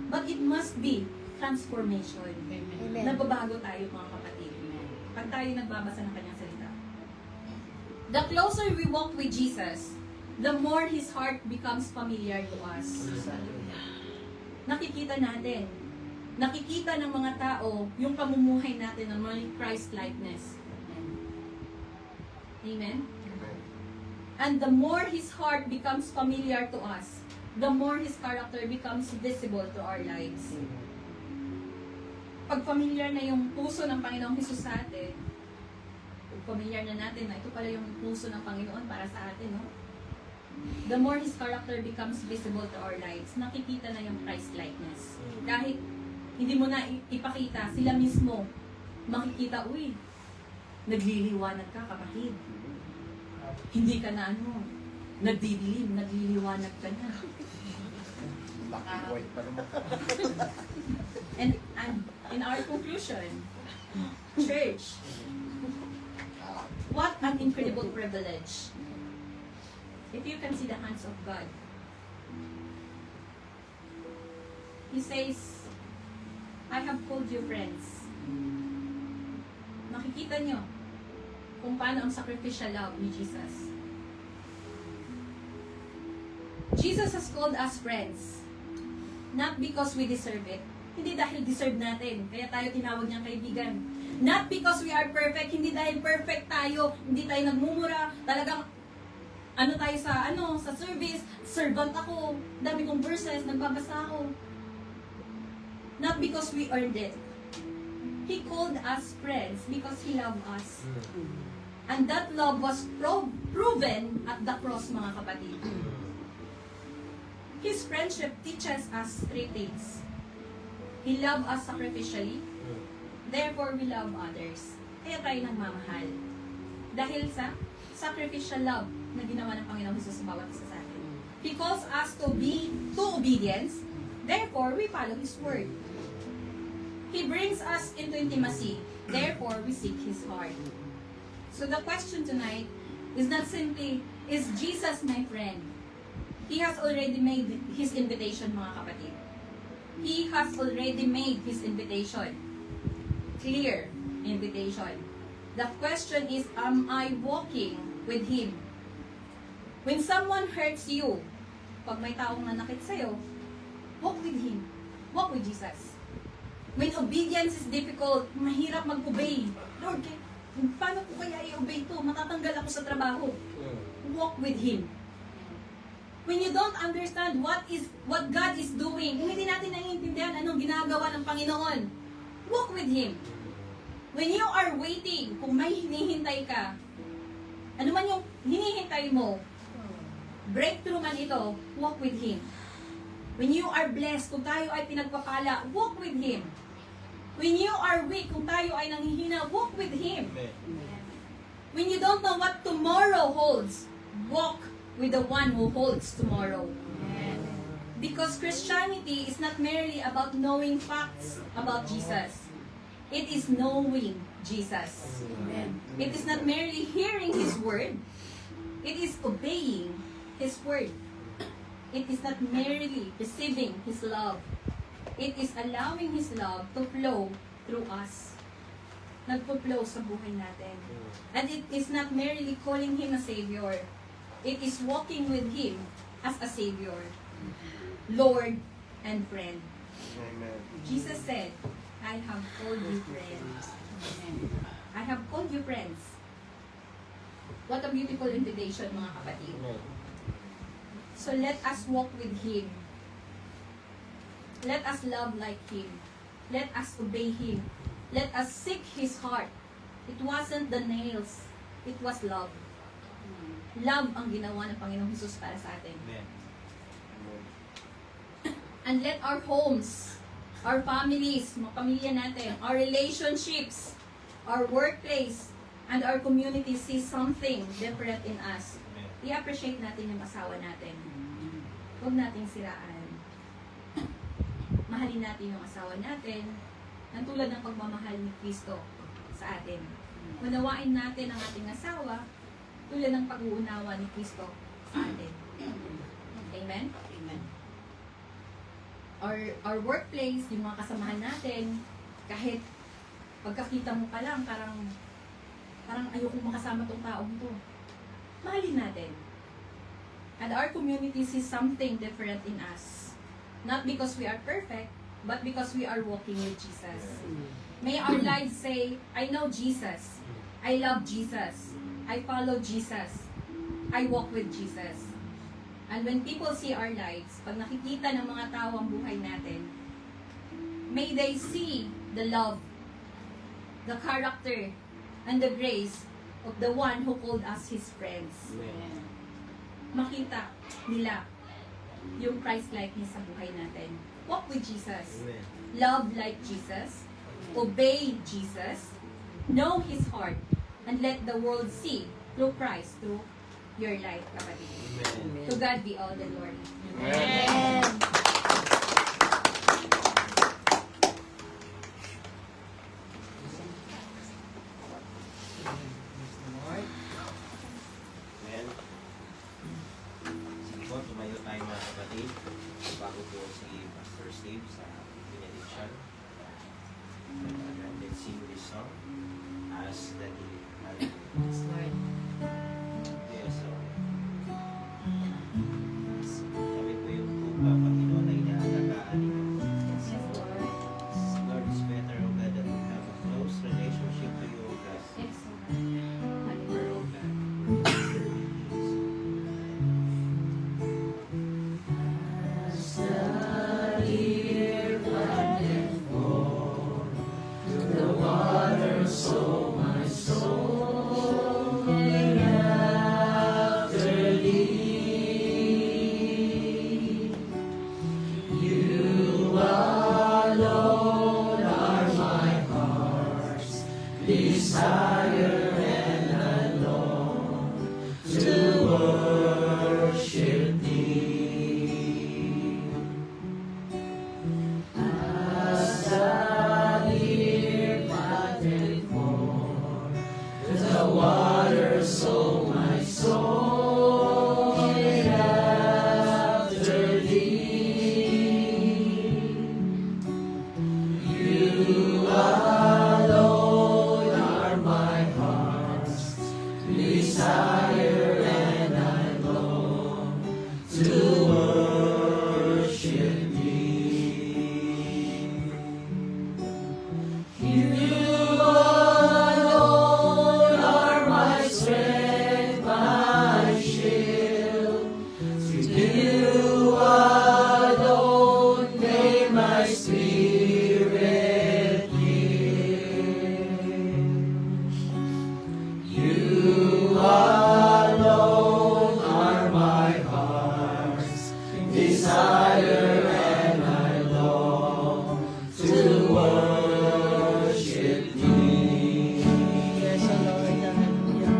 But it must be transformation. Amen. Nagbabago tayo, mga kapatid. Pag tayo nagbabasa ng kanyang salita. The closer we walk with Jesus, the more His heart becomes familiar to us. Nakikita ng mga tao yung pamumuhay natin ng mga Christ-likeness. Amen? And the more His heart becomes familiar to us, the more His character becomes visible to our lives. Pag familiar na yung puso ng Panginoong Hesus sa atin, pag familiar na natin na ito pala yung puso ng Panginoon para sa atin, no? The more His character becomes visible to our lives, nakikita na yung Christ-likeness. Kahit hindi mo na ipakita, sila mismo makikita, uy, nagliliwanag ka, kapatid. Hindi ka na nagdidilim, nagliliwanag ka na. And in our conclusion, church, what an incredible privilege. If you can see the hands of God. He says, I have called you friends. Makikita nyo kung paano ang sacrificial love ni Jesus. Jesus has called us friends. Not because we deserve it. Hindi dahil deserve natin, kaya tayo tinawag niyang kaibigan. Not because we are perfect, hindi dahil perfect tayo, hindi tayo nagmumura, talagang tayo sa service, servant ako, dami kong verses, nagbabasa ako. Not because we earned it. He called us friends because He loved us. And that love was proven at the cross, mga kapatid. His friendship teaches us three things. He loved us sacrificially. Therefore, we love others. Kaya tayo nagmamahal. Dahil sa sacrificial love na ginawa ng Panginoong Hesus sa bawat isa sa atin. He calls us to obedience. Therefore, we follow His word. He brings us into intimacy. Therefore, we seek His heart. So the question tonight is not simply, is Jesus my friend? He has already made His invitation, mga kapatid. He has already made His invitation. Clear invitation. The question is, am I walking with Him? When someone hurts you, pag may taong nanakit sa'yo, walk with Him. Walk with Jesus. When obedience is difficult, mahirap mag-obey. Lord, paano ko kaya i-obey to? Matatanggal ako sa trabaho. Walk with Him. When you don't understand what God is doing, kung hindi natin naiintindihan anong ginagawa ng Panginoon, walk with Him. When you are waiting, kung may hinihintay ka, ano man yung hinihintay mo, breakthrough man ito, walk with Him. When you are blessed, kung tayo ay pinagpapala, walk with Him. When you are weak, kung tayo ay nanghihina, walk with Him. When you don't know what tomorrow holds, walk with the one who holds tomorrow. Because Christianity is not merely about knowing facts about Jesus. It is knowing Jesus. It is not merely hearing His word. It is obeying His word. It is not merely receiving His love. It is allowing His love to flow through us. Nagpo-flow sa buhay natin. And it is not merely calling Him a Savior. It is walking with Him as a Savior, Lord, and friend. Amen. Jesus said, I have called you friends. I have called you friends. What a beautiful invitation, mga kapatid. So let us walk with Him. Let us love like Him. Let us obey Him. Let us seek His heart. It wasn't the nails. It was love. Love ang ginawa ng Panginoong Jesus para sa atin. And let our homes, our families, mga pamilya natin, our relationships, our workplace, and our community see something different in us. I-appreciate natin yung asawa natin. Huwag nating siraan. Mahalin natin yung asawa natin, ng tulad ng pagmamahal ni Kristo sa atin. Unawain natin ang ating asawa, tulad ng pag-uunawa ni Kristo sa atin. Amen? Amen. Our workplace, yung mga kasamahan natin, kahit pagkakita mo pa lang, parang ayokong makasama tong taong to. Mahalin natin. And our community sees something different in us. Not because we are perfect, but because we are walking with Jesus. May our lives say, I know Jesus. I love Jesus. I follow Jesus. I walk with Jesus. And when people see our lives, pag nakikita ng mga tao ang buhay natin, may they see the love, the character, and the grace of the one who called us His friends. Makita nila yung Christ-likeness sa buhay natin. Walk with Jesus. Love like Jesus. Obey Jesus. Know His heart. And let the world see through Christ, through your life, kapatid. To God be all the glory. Amen. Amen. Sige po, tumayo tayo mga kapatid. Bago po si Pastor Steve sa benediction. And let's sing this song as the Yes, Lord. yes, so sabi po yung tuba, Panginoon ay inaalagaan ninyo. Yes, Lord. Lord, it's better, O God, that we have a close relationship to you, O God. Yes, Lord. Deeper, O God. You alone are my spirit you alone are my heart's desire, and I long to worship thee. Yes, Lord, hallelujah.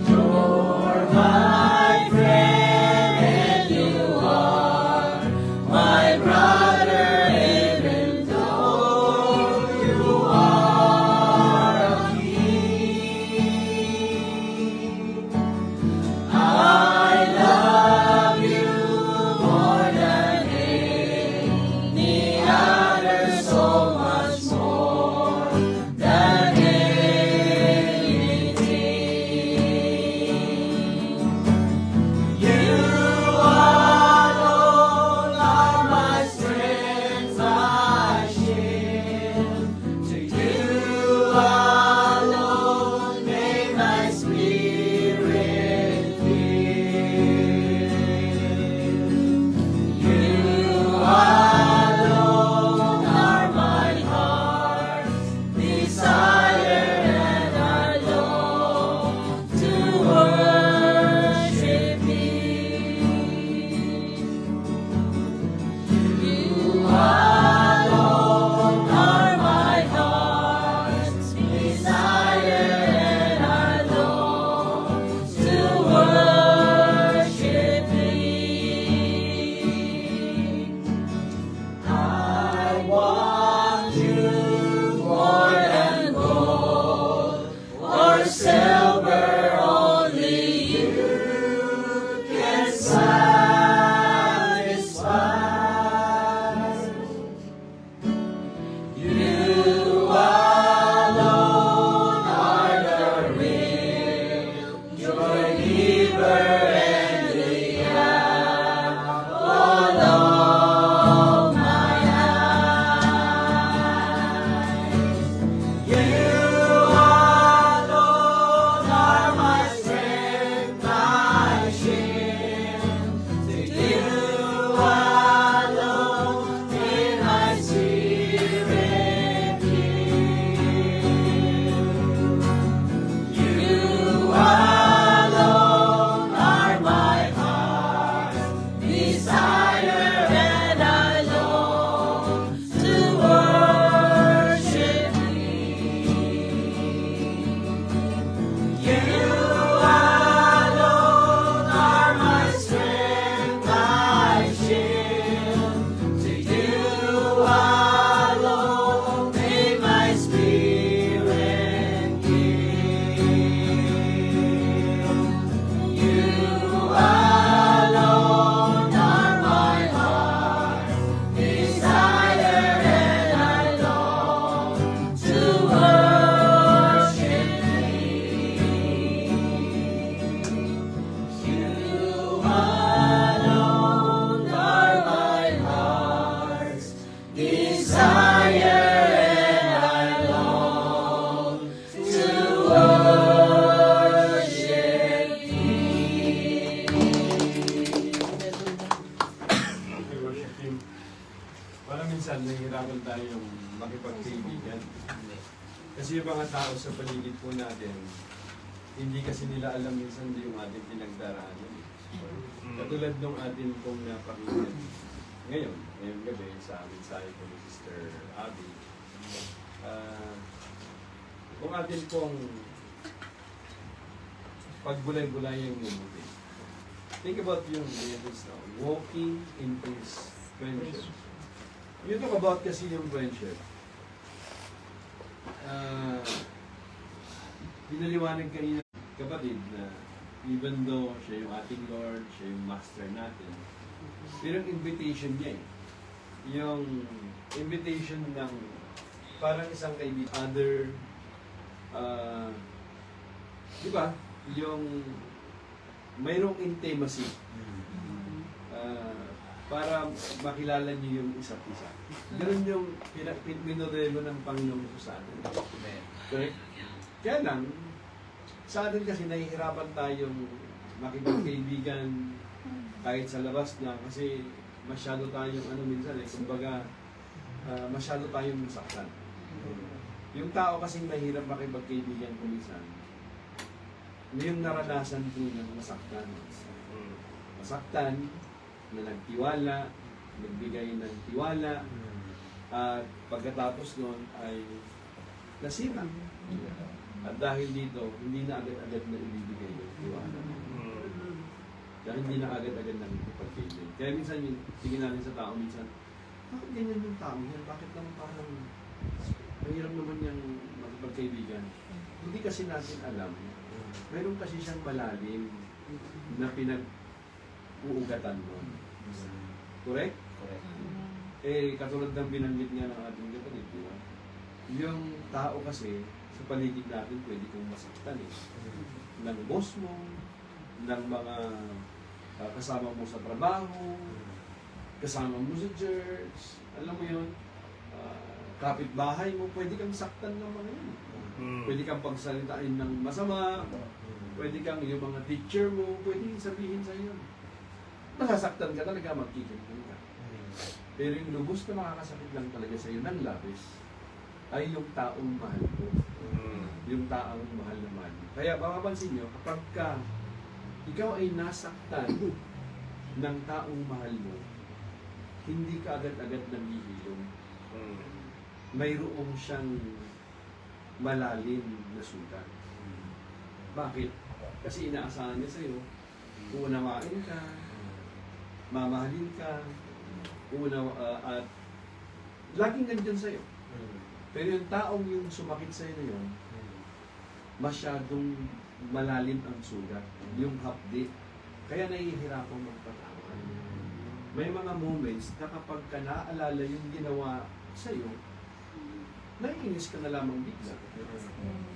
You're my friend, and you are my brother, even though you are a king. I love you more than any other, so much more than anything. You alone are my strength, my shield. To you alone may my spirit yield. You alone are my heart's desire, and I long to worship thee. You alone are my heart's desire, and I long to worship thee. I want you more than gold or silver, only you can satisfy. You alone are the real joy giver, and the apple of my eyes. You alone are my strength, my shield. To you alone may my spirit yield. You alone are my heart's desire, and I long to worship thee. You alone are my strength, my shield. To you alone may my spirit yield. You alone are my heart's desire, and I long to worship thee. You alone are my heart's desire, and I long to worship thee. Okay, worship team. Parang minsan nahihirapan tayong makipagkaibigan. Kasi yung mga tao sa paligid po natin, hindi kasi nila alam minsan yung ating pinagdaraanan. Katulad nung atin pong napakinggan ngayong gabi sa amin sa po ni Sister Abby. Kung atin pong pagbulay-bulay yung mabuti. Think about yung David's now, walking in his friendship. You talk about kasi yung friendship. Pinaliwanag kanina kapatid na even though siya yung ating Lord, siya yung Master natin, pero yung invitation niya yung invitation ng parang isang kaibigan, other, di ba, yung mayroong intimacy para makilala niyo yung isa't isa. Ganun yung minodelo ng Panginoon sa atin. Correct? Kaya lang, sa atin kasi nahihirapan tayong makipagkaibigan kahit sa labas na, kasi masyado tayong minsan kumbaga masyado tayong masaktan. Yung tao kasing mahirap makipagkaibigan ko minsan, yung naranasan ko ng masaktan. Masaktan, na nagtiwala, nagbigay ng tiwala, at pagkatapos noon ay nasira. At dahil dito, hindi na agad-agad na ibibigay yung tiwala. Dahil hindi na agad-agad na ipagkaibigan. Kaya minsan, tingin natin sa tao minsan, bakit ganyan yung tao yan? Bakit naman parang mahirap naman yung magkaibigan? Hindi kasi natin alam. Meron kasi siyang malalim na pinag-uugatan mo. Correct? Correct. Katulad ng binanggit nga ng ating kapatid, di ba? Yung tao kasi, sa paligid natin, pwede kong masaktan ng boss mo, ng mga kasama mo sa trabaho, kasama mo sa church, alam mo yun, kapitbahay mo, pwede kang saktan ng mga yun. Pwede kang pagsalitain ng masama, pwede kang yung mga teacher mo, pwede sabihin sa iyo. Masasaktan ka talaga, magkikimkim ka. Pero yung lubos na makakasakit lang talaga sa iyo ng labis, ay yung taong mahal mo. Yung taong mahal na mahal mo. Kaya mapapansin nyo, kapag ikaw ay nasaktan ng taong mahal mo, hindi ka agad-agad naghihilom. Mayroong siyang malalim na sugat. Bakit? Kasi inaasahan niya sa'yo, uunawain ka, mamahalin ka, at laging nandyan sa'yo. Pero yung taong yung sumakit sa'yo na yun, masyadong malalim ang sugat, yung hapdi. Kaya nahihirapang magpatawad. May mga moments na kapag ka naaalala yung ginawa sa'yo, naiinis ka na lamang bigla.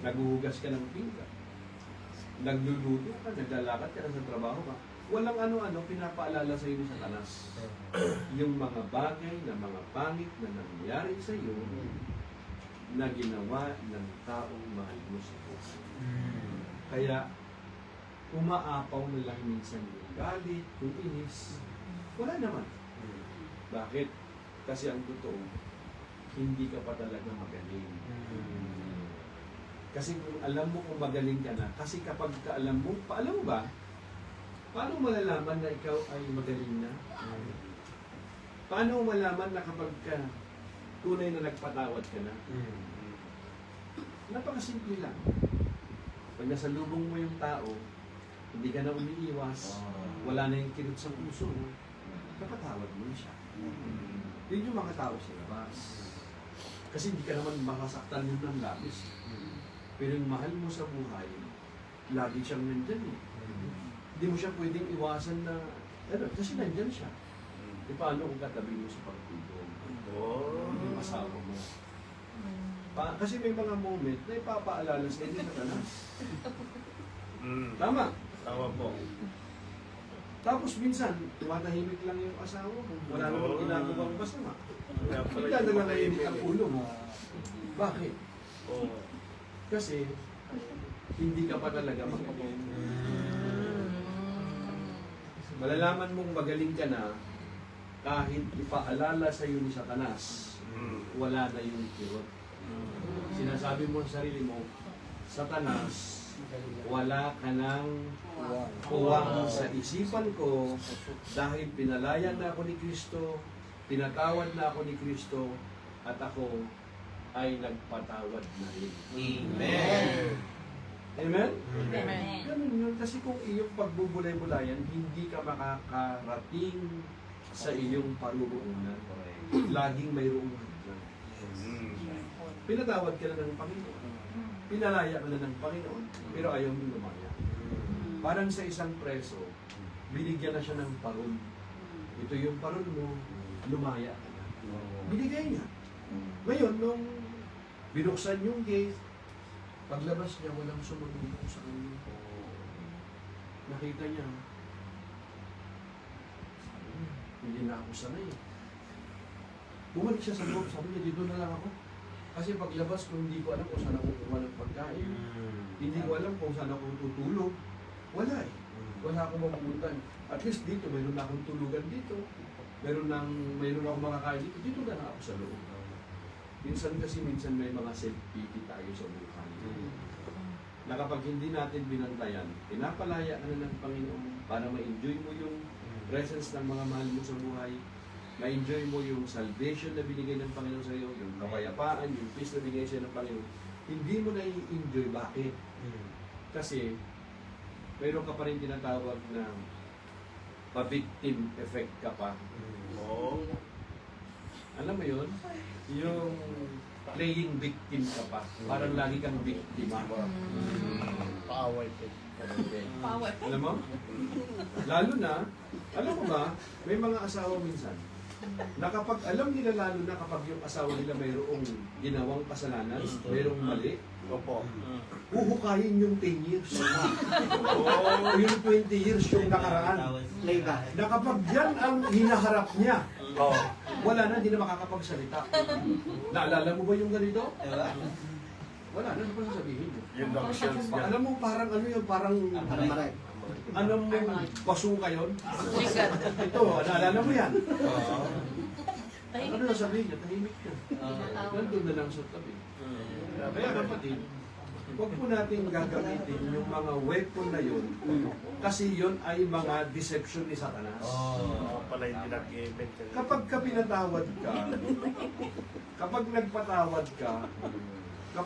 Naguhugas ka ng pinggan. Nagluluto ka, naglalakad ka na sa trabaho ka. Walang ano-ano pinapaalala sa'yo ni Satanas. Yung mga bagay na mga pangit na nangyari sa'yo, na ginawa ng taong mahal mo sa puso. Kaya, umaapaw na lang minsan yung galit, yung inis. Wala naman. Bakit? Kasi ang totoo, hindi ka pa talaga magaling. Kasi kung alam mo kung magaling ka na, kasi kapag alam mo ba, paano malalaman na ikaw ay magaling na? Paano malaman na kapag ka tunay na nagpatawad ka na? Napakasimple lang. Pag nasa lubong mo yung tao, hindi ka na umiiwas, wala na yung kirot sa puso mo, napatawad mo siya. Yun yung mga tao sa labas. Kasi hindi ka naman makasaktan yun ng labis. Pero yung mahal mo sa buhay, lagi siyang nandyan eh. Hindi mo siya pwedeng iwasan na, kasi nandyan siya. E paano kung katabi mo sa pagtulog? Yung asawa mo. Kasi may mga moment na ipapaalala sa inyo na Satanas. Tama? Tama po. Tapos minsan, tumatahimik lang yung asawa mo. Wala namang ginagawang masama. Bigla na lang nahimik ang ulo mo. Bakit? Kasi, hindi ka pa talaga magaling. Malalaman mong magaling ka na kahit ipaalala sa iyo ni Satanas, wala na yung kirot. Sinasabi mo sa sarili mo, Satanas, wala ka nang puwang sa isipan ko dahil pinalaya na ako ni Kristo, pinatawad na ako ni Kristo, at ako ay nagpatawad na rin. Amen. Amen? Amen. Ganun yun. Kasi kung iyong pagbubulay-bulayan, hindi ka makakarating sa iyong paruroonan. Laging mayroong hadlang. Pinatawad ka na ng Panginoon. Pinalaya ka na ng Panginoon. Pero ayaw mo lumaya. Parang sa isang preso, binigyan na siya ng parol. Ito yung parol mo, lumaya ka na. Binigay niya. Ngayon, nung binuksan yung gate, paglabas niya, walang sumunod sa kanya. Nakita niya, sabi niya, hindi na ako sanay. Bumalik siya sa loob, sabi niya, dito na lang ako. Kasi paglabas ko, hindi ko alam kung saan ako kukuha ng pagkain. Hindi ko alam kung saan ako tutulog. Wala eh. wala akong mapupuntan. At least dito, mayroon na akong tulugan dito. Mayroon akong makakain dito. Dito na ako sa loob. Minsan may mga self-pity tayo sa buhay. Na kapag hindi natin binantayan, pinapalaya ka na ng Panginoon para ma-enjoy mo yung presence ng mga mahal mo sa buhay, ma-enjoy mo yung salvation na binigay ng Panginoon sa iyo, yung kapayapaan, yung peace na binigay sa iyo ng Panginoon. Hindi mo na i-enjoy. Bakit? Kasi, mayroon ka pa rin tinatawag na pa-victim effect ka pa. Alam mo yun? Yung playing victim ka pa. Parang lagi kang biktima. Paaway ka. Alam mo? Lalo na, alam mo ba, may mga asawa minsan, na kapag alam nila lalo na kapag yung asawa nila mayroong ginawang kasalanan, mayroong mali, Opo. huhukayin yung 10 years. O yung 20 years yung nakaraan. Na kapag yan ang hinaharap niya, wala na, hindi na makakapagsalita. Naalala mo ba yung ganito? Wala na, ano pa sasabihin mo? Yung doctions niya. Alam mo, parang ano yun, parang alam mo, basuka yun? Ito, naalala mo yan? Ano na sabihin niya? Tahimik niya. Nandun na lang sa tabi. Kaya kapatid, huwag po natin gagamitin yung mga weapon na yun kasi yun ay mga deception ni Satanas. Pala yung pinag-event. Kapag ka pinatawad ka, kapag nagpatawad ka,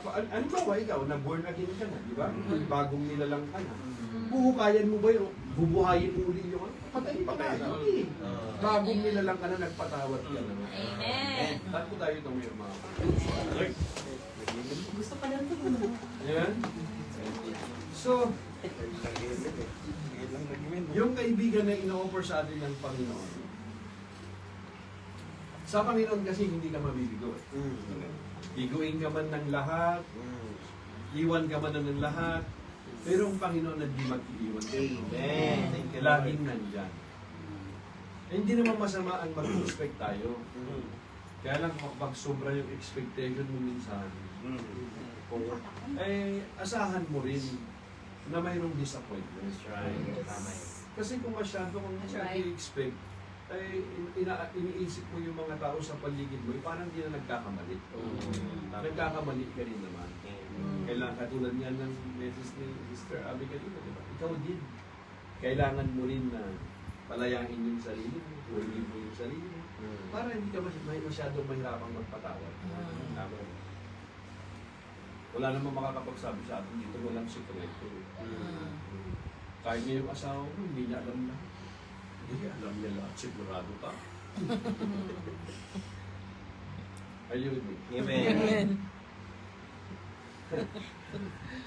ano ba ikaw, na born again ka na, di ba? Bagong nilalang ka na. Buhukayan mo ba yun? Bubuhayin uli yun? Patayin pa tayo. Bagong nilalang ka na, nagpatawad ka na. Amen. Saan po tayo itong yung mga Gusto pa lang ito. Ayan. So, yung kaibigan na ino-offer sa atin ng Panginoon, sa Panginoon kasi hindi ka mabibigo. Iguin ka man ng lahat, iwan ka man ng lahat, pero ang Panginoon hindi mag-iiwan. Amen. Laging nandyan. Eh, hindi naman masama ang mag-expect tayo. Kaya lang kapag sobra yung expectation mo minsan, eh, asahan mo rin na mayroong disappointment. That's right. Tama yun. Kasi kung masyado kung nag-expect, ay iniisip mo yung mga tao sa paligid mo, parang hindi na nagkakamali. Nagkakamali ka rin naman. Kailangan katulad nga ng message ni Mr. Abby kanina, diba? Ikaw din. Kailangan mo rin na palayain yung sarili mo, huwagin mo yung sarili mo, para hindi ka masyadong mahirapang magpatawad. Tama. Wala namang makakapagsabi sa atin dito, walang sikreto. Kahit nga yung asawa mo, hindi niya alam lahat. Hindi alam niya lahat, sigurado ka. Ayun eh. Amen.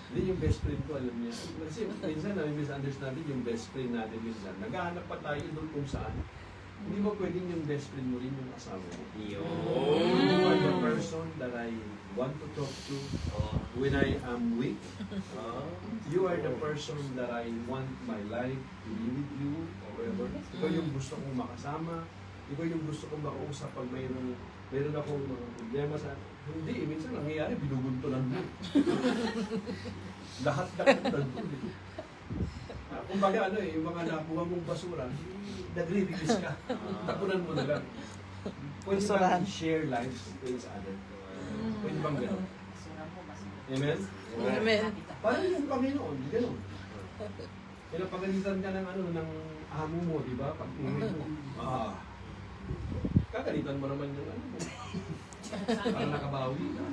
Hindi yung best friend ko, alam niya. Kasi minsan na misunderstanding yung best friend natin minsan. Naghahanap pa tayo doon kung saan. Hindi mo pwedeng yung best friend mo rin yung asawa mo. You are the person that I want to talk to when I am weak. You are the person that I want my life to be with you forever. Ikaw yung gusto kong makasama. Ikaw yung gusto kong makausap pag mayroon akong mga problema sa... Hindi, minsan nangyayari, binubuntulan mo. Lahat nandun. Kumbaga yung mga nakuha mong basura, nagre-release ka. Tapunan mo na lang. Pwede bang share lives with each other? Pwede bang gano'n? Amen? Amen. Parang yung Panginoon, gano'n. Pinapagalitan ka ng ng amo mo, di ba? Pag uwi mo, kagalitan mo naman yung mo. Para nakabawi ka.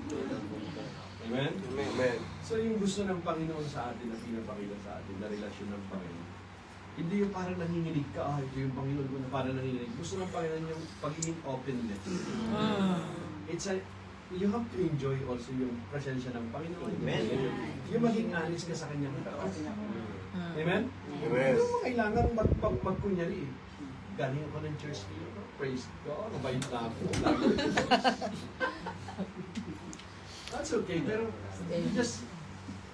Amen? Amen. So yung gusto ng Panginoon sa atin na pinapakita sa atin na relasyon ng Panginoon. Hindi yung parang nanginginig ka, ito yung Panginoon ko na parang nanginginig. Gusto ng Panginoon yung pagiging openness. You have to enjoy also yung presensya ng Panginoon. Amen. Yung maging honest ka sa kanyang katawan. Amen? Amen. Hindi mo kailangan magkunyari eh. Galing ako ng church niyo. Praise God. Mabait na ako. That's okay. Pero just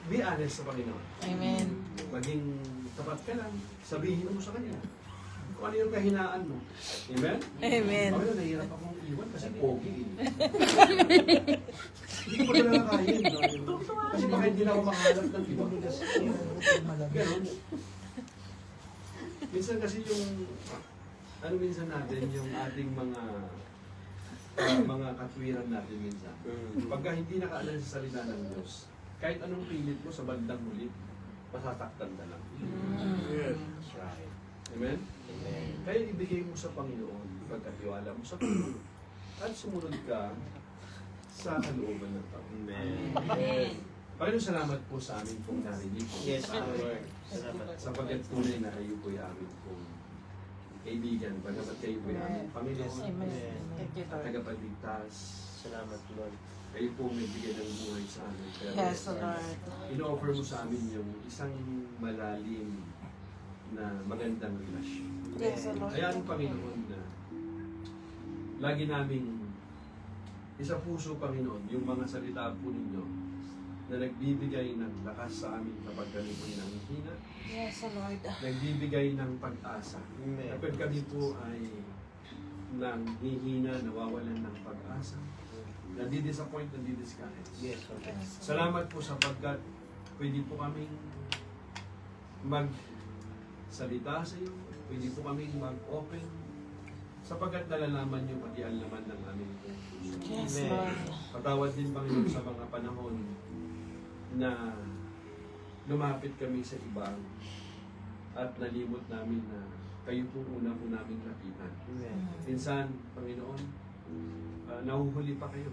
be honest sa Panginoon. Amen. Maging tapat ka lang. Sabihin mo sa Kanya kung ano yung kahinaan mo. Amen? Amen. Ako na nahihirap akong iwan kasi pogi eh. Hindi ko pa talaga kaya. Kasi baka hindi na ako makahanap ng iba. Ganon. Minsan kasi yung, ano minsan natin, yung ating mga katwiran natin minsan. Pagka hindi nakaalam sa salita ng Diyos, kahit anong pilit mo sa bandang huli, masasaktan ka lang. Yes. That's right. Amen? Amen. Kaya ibigay mo sa Panginoon, pagkatiwala mo sa Panginoon, at sumunod ka sa kalooban ng Panginoon. Amen. Panginoon, salamat po sa amin pong narinig po. Yes, Lord. Salamat. Sapagkat tunay na kayo po'y amin pong kaibigan, pagkapat kayo po'y amin Panginoon, Amen. Thank you, at Lord. tagapagligtas. Salamat, Lord. Kayo pong nagbigay ng buhay sa amin. Kaya Yes, Lord. ino-offer mo sa amin yung isang malalim na magandang relasyon. Yes, Lord. Kaya ang Panginoon na lagi naming isa puso, Panginoon, yung mga salita po ninyo na nagbibigay ng lakas sa amin kapag kami po nanghihina, Yes, Lord. nagbibigay ng pag-asa. Amen. Kapag kami po ay nanghihina, nawawalan ng pag-asa, nadi-disappoint, nadi-discourage. Yes, Lord. Salamat po sapagkat pwede po kaming magsalita sa iyo, pwede po kaming mag-open, sapagkat nalalaman niyo pati ang laman ng aming puso. Yes, Amen. Lord. Patawad din, Panginoon, sa mga panahon na lumapit kami sa ibang at nalimot namin na kayo po una po namin lapitan. Amen. Minsan, Panginoon, nahuhuli pa kayo.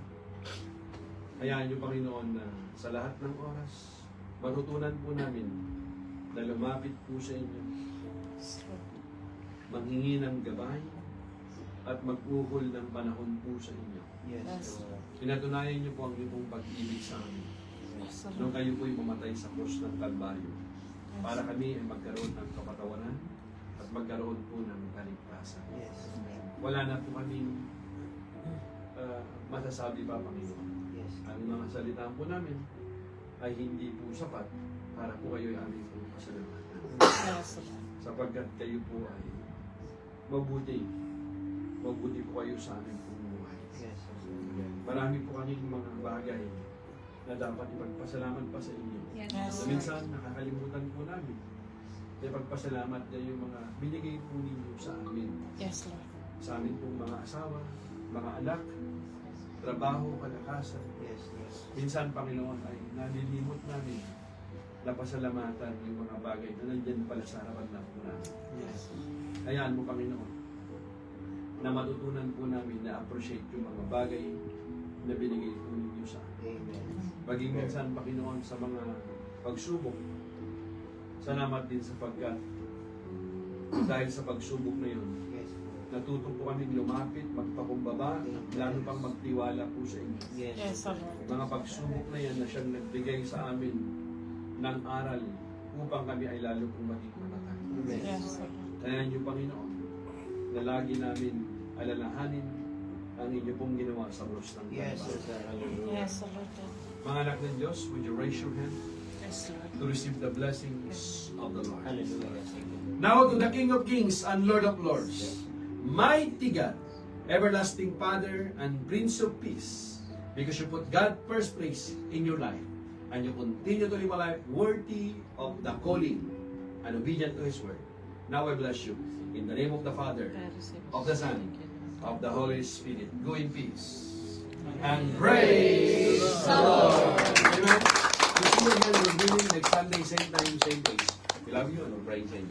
Hayaan niyo, Panginoon, na sa lahat ng oras, matutunan po namin na lumapit po sa inyo, manghingi ng gabay, at mag-uhol ng panahon po sa inyo. Yes, Lord. Pinatunayan niyo po ang inyong pag-ibig sa amin. Yes, Nung Lord. kayo po'y mamatay sa krus ng Kalbaryo, para kami ay magkaroon ng kapatawaran at magkaroon po ng kaligtasan. Yes. Wala na po kaming masasabi pa, Panginoon. Yes. Ang mga salita po namin ay hindi po sapat para po kayo ay aming po pasalamatan. Yes, Lord. Sapagkat kayo po ay mabuti. Mabuti po kayo sa aming pong buhay. Yes, Marami po kaming mga bagay na dapat ipagpasalamat pa sa inyo. Yes, Yes, So, Lord. minsan nakakalimutan po namin. Kaya pagpasalamat na yung mga binigay po ninyo sa amin. Yes, Lord. Sa amin pong mga asawa, mga anak, trabaho, kalakasan. Yes, yes. Minsan, Panginoon, ay nalilimot namin na pasalamatan yung mga bagay na nandyan pala sa harapan na po namin. Yes. Hayaan mo, Panginoon, na matutunan po namin na appreciate yung mga bagay na binigay po ninyo sa amin. Amen. Maging minsan, Panginoon, sa mga pagsubok, salamat din sapagkat dahil sa pagsubok na yun, Yes, Lord. natuto po kami lumapit, magpakumbaba, lalo pang magtiwala po sa inyo. Yes. Yes, Lord. Mga pagsubok na yan na siyang nagbigay sa amin ng aral upang kami ay lalo pong maging matatag. Amen. Yes, Lord. Kaya niyo, Panginoon, na lagi namin alalahanin ang inyo pong ginawa sa krus ng Yes, Kalbaryo. sir. Hallelujah. Yes, Lord. Mga anak ng Diyos, would you raise your hand Yes, Lord. to receive the blessings of the Lord? Hallelujah. Now to the King of Kings and Lord of Lords, mighty God, everlasting Father and Prince of Peace, because you put God first place in your life, and you continue to live a life worthy of the calling and obedient to His word. Now I bless you in the name of the Father, God receive of the Son, Thank you, Lord. of the Holy Spirit. Go in peace and praise the Lord. Amen. You see you again, we're meeting next Sunday, same time, same place. We love you and we're praying for you.